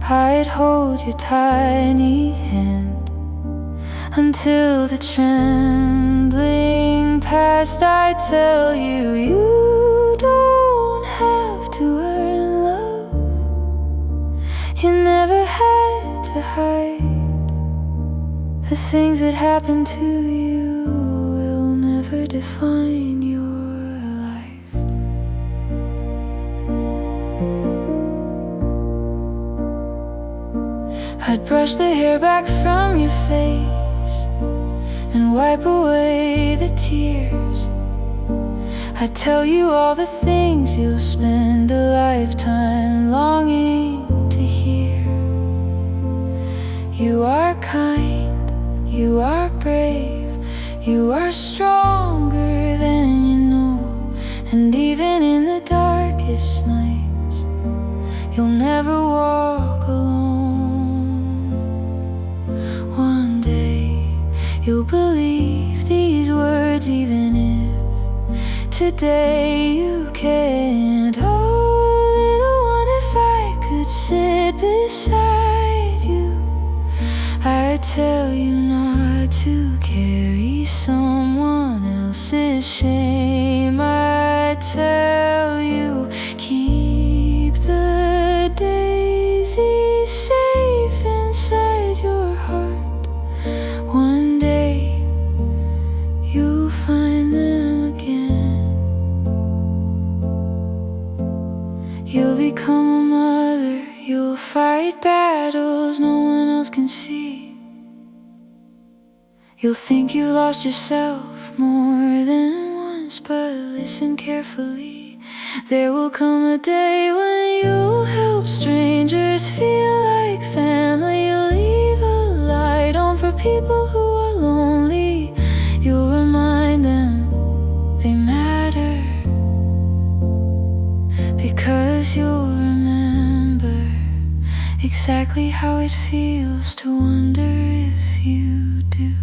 I'd hold your tiny hand until the trembling past. I'd tell you, you don't have to earn love, you never had to hide. The things that happen to you will never define your life. I'd brush the hair back from your face and wipe away the tears. I'd tell you all the things you'll spend a lifetime longing to hear. You are kind, you are brave, you are stronger than you know. And even in the darkest nights, you'll never walk alone. One day you'll believe these words, even if today you can't. Oh, little one, if I could sit beside you, I'd tell you not to carry someone else's shame. I'd tell you, keep the safe inside your heart. One day you'll find them again. You'll become a mother, you'll fight battles no one else can see. You'll think you lost yourself more than once, but listen carefully. There will come a day when you'll help strangers feel like family. You'll leave a light on for people who are lonely. You'll remind them they matter, because you'll remember exactly how it feels to wonder if you do.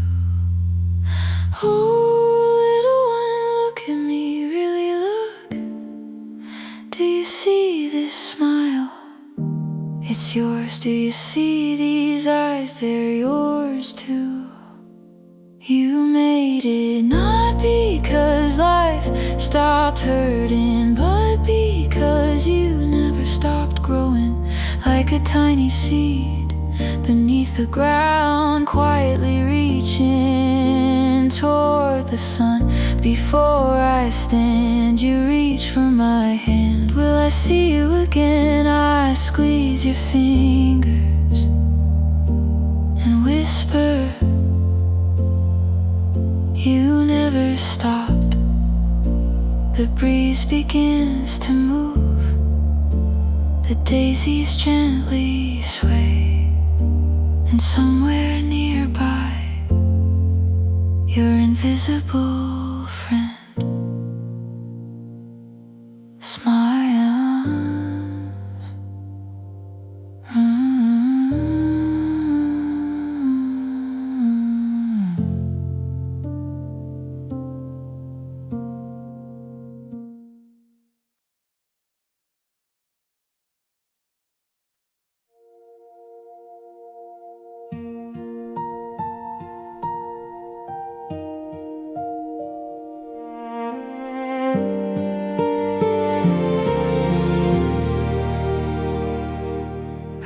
Oh, little one, look at me, really look. Do you see this smile? It's yours. Do you see these eyes? They're yours too. You made it not because life stopped hurting, but because you never stopped growing, like a tiny seed beneath the ground, quietly reaching toward the sun. Before I stand, you reach for my hand. Will I see you again? I squeeze your fingers and whisper, you never stopped. The breeze begins to move, the daisies gently sway, and somewhere nearby, your invisible friend smiles.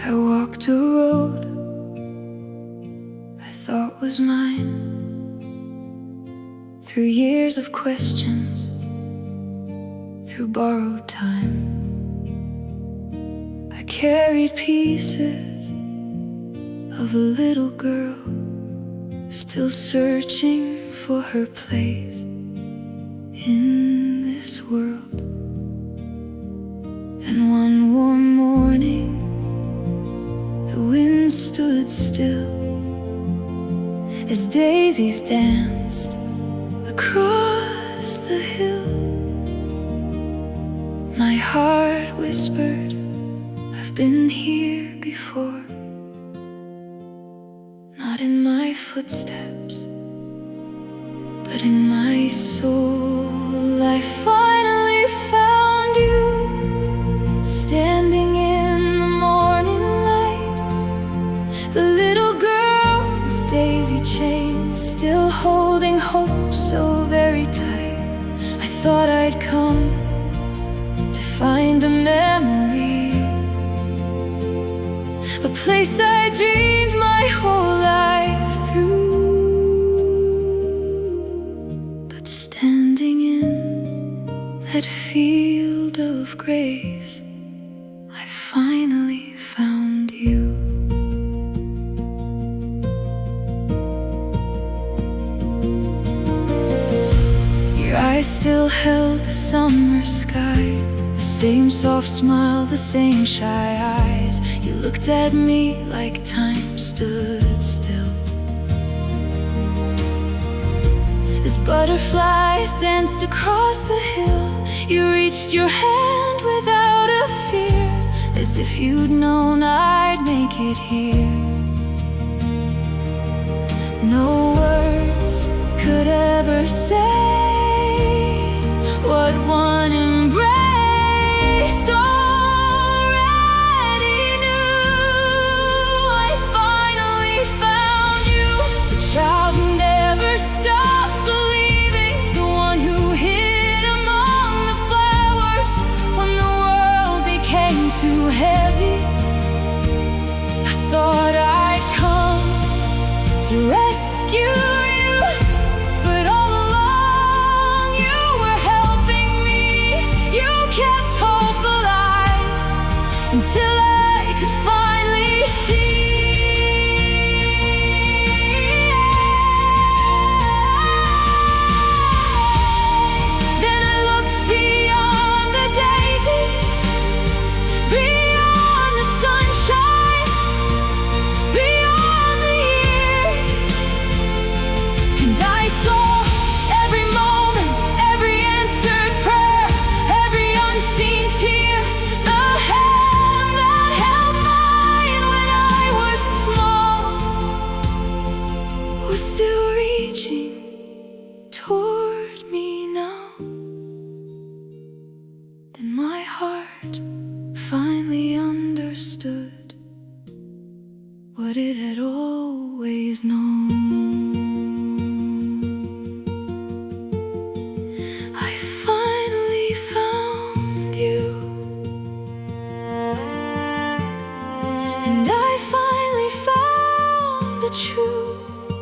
I walked a road I thought was mine, through years of questions, through borrowed time. I carried pieces of a little girl, still searching for her place in this world. Then one warm morning, the wind stood still as daisies danced across the hill. My heart whispered, I've been here before. Not in my footsteps, but in my soul. I finally found you, standing in the morning light. The little girl with daisy chains, still holding hope so very tight. I thought I'd come to find a memory, a place I dreamed my whole life through. But standing in that field of grace, I finally found you. Your eyes still held the summer sky, the same soft smile, the same shy eyes. You looked at me like time stood still, as butterflies danced across the hill. You reached your hand without a fear, as if you'd known I'd make it here. No words could ever say what one embraced already knew. I finally found you, the child who never stopped believing, the one who hid among the flowers when the world became too heavy. what it had always known. I finally found you, and I finally found the truth.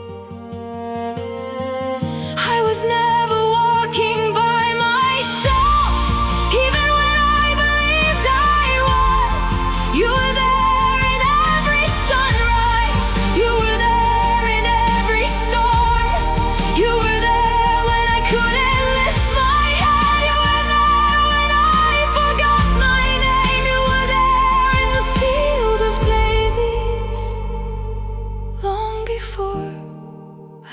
I was never walking by myself, even when I believed I was. You were there in every sunrise, you were there in every storm. You were there when I couldn't lift my head, you were there when I forgot my name. You were there in the field of daisies, long before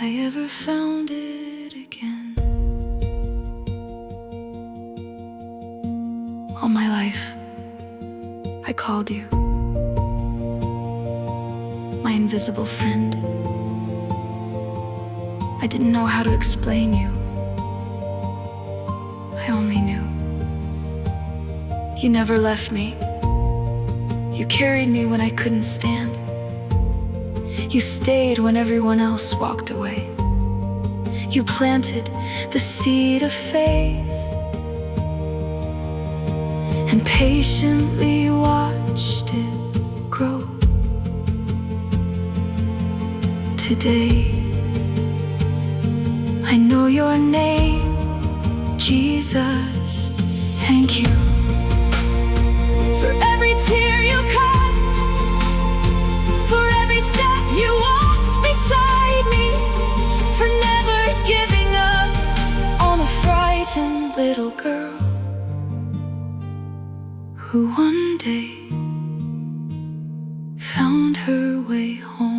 I ever found it again. All my life, I called you my invisible friend. I didn't know how to explain you. I only knew. You never left me. You carried me when I couldn't stand. You stayed when everyone else walked away. You planted the seed of faith and patiently watched it grow. Today, I know your name, Jesus. Thank you for every tear you cut, for every step you walked beside me, for never giving up on a frightened little girl who one day found her way home.